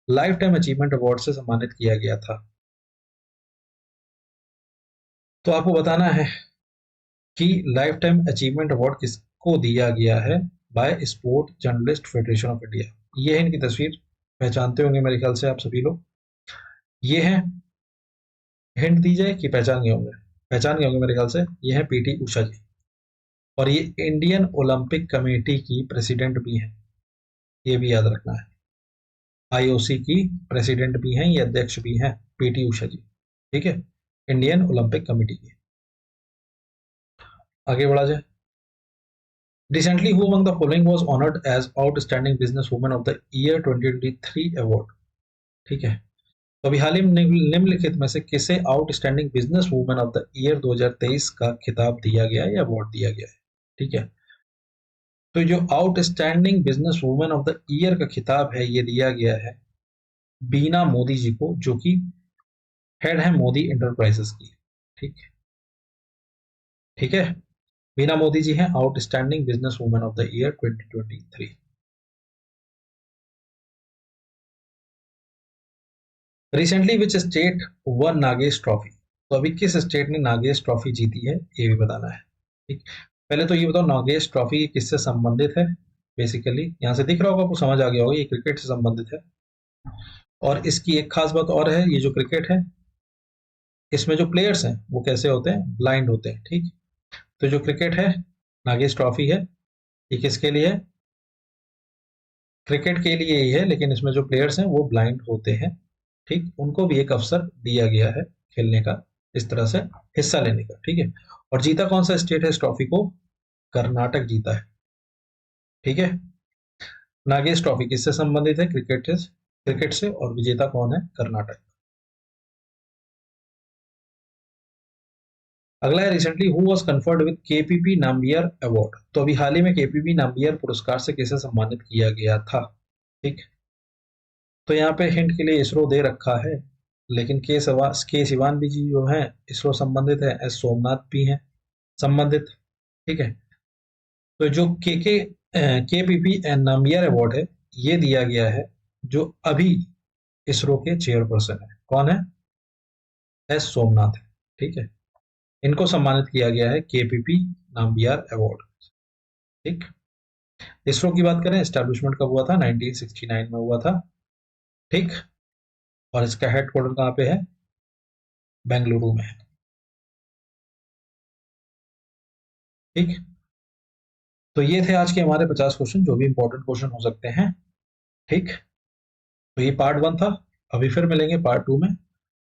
लाइफ टाइम अचीवमेंट अवार्ड से सम्मानित किया गया था? तो आपको बताना है कि लाइफ टाइम अचीवमेंट अवार्ड किसको दिया गया है, by sport journalist federation of India. ये है इनकी तस्वीर, पहचानते होंगे मेरे ख्याल से आप सभी लोग। ये है, हिंट दी जाए कि पहचान गए होंगे? पहचान गए होंगे मेरे ख्याल से। ये है पीटी उषा जी, और ये इंडियन ओलंपिक कमेटी की प्रेसिडेंट भी है, ये भी याद रखना है। आईओसी की प्रेसिडेंट भी हैं, ये अध्यक्ष भी हैं पीटी उषा जी। ठीक है, इंडियन ओलंपिक कमेटी की। आगे बढ़ा जाए। Recently, who among the following was honored as Outstanding Businesswoman of the Year 2023 award? ठीक है, तो अभी हाल ही में निम्नलिखित में से किसे outstanding business women of the year 2023 का खिताब दिया गया है या अवार्ड दिया गया है? ठीक है, तो जो outstanding business women of the year का खिताब है, ये दिया गया है बीना मोदी जी को, जो कि हेड है मोदी इंटरप्राइजेस की। ठीक, ठीक है, बीना मोदी जी हैं outstanding business women of the year 2023। Recently which state one Nagesh trophy. तो अभी किस स्टेट ने नागेश ट्रॉफी जीती है, ये भी बताना है। ठीक, पहले तो ये बताओ नागेश ट्रॉफी किससे संबंधित है। बेसिकली यहाँ से दिख रहा होगा, आपको समझ आ गया होगा, ये क्रिकेट से संबंधित है। और इसकी एक खास बात और है, ये जो क्रिकेट है इसमें जो प्लेयर्स हैं वो कैसे होते हैं, ब्लाइंड होते हैं। ठीक, तो जो क्रिकेट है, नागेश ट्रॉफी है, ये किसके लिए है, क्रिकेट के लिए ही है, लेकिन इसमें जो प्लेयर्स हैं वो ब्लाइंड होते हैं। ठीक, उनको भी एक अवसर दिया गया है खेलने का, इस तरह से हिस्सा लेने का। ठीक है, और जीता कौन सा स्टेट है इस ट्रॉफी को, कर्नाटक जीता है। ठीक है, नागेश ट्रॉफी किससे संबंधित है, क्रिकेट से, और विजेता कौन है, कर्नाटक। अगला है recently who was conferred with KPP Nambiar award. तो अभी हाल ही में केपीपी नाम्बियर पुरस्कार से किसे सम्मानित किया गया था? ठीक, तो यहाँ पे हिंट के लिए इसरो दे रखा है, लेकिन के सिवान भी जी जो है इसरो संबंधित है, एस सोमनाथ भी हैं संबंधित। ठीक है, तो जो केपीपी नाम्बियर अवार्ड है, ये दिया गया है जो अभी इसरो के चेयरपर्सन है, कौन है, एस सोमनाथ है। ठीक है, इनको सम्मानित किया गया है केपीपी नाम्बियार अवार्ड। ठीक, इसरो की बात करें, एस्टैब्लिशमेंट कब हुआ था, 1969 में हुआ था। ठीक, और इसका हेडक्वार्टर कहाँ पे है, बेंगलुरु में है। ठीक, तो ये थे आज के हमारे 50 क्वेश्चन, जो भी इंपॉर्टेंट क्वेश्चन हो सकते हैं। ठीक, तो ये पार्ट 1 था, अभी फिर मिलेंगे पार्ट 2 में,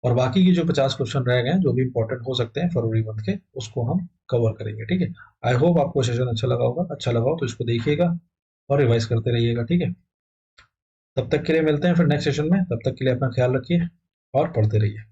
और बाकी की जो 50 क्वेश्चन रह गए हैं जो भी इंपॉर्टेंट हो सकते हैं फरवरी मंथ के, उसको हम कवर करेंगे। ठीक है, आई होप आपको सेशन अच्छा लगा होगा, अच्छा लगा हो तो इसको देखिएगा और रिवाइज करते रहिएगा। ठीक है, तब तक के लिए मिलते हैं फिर नेक्स्ट सेशन में, तब तक के लिए अपना ख्याल रखिए और पढ़ते रहिए।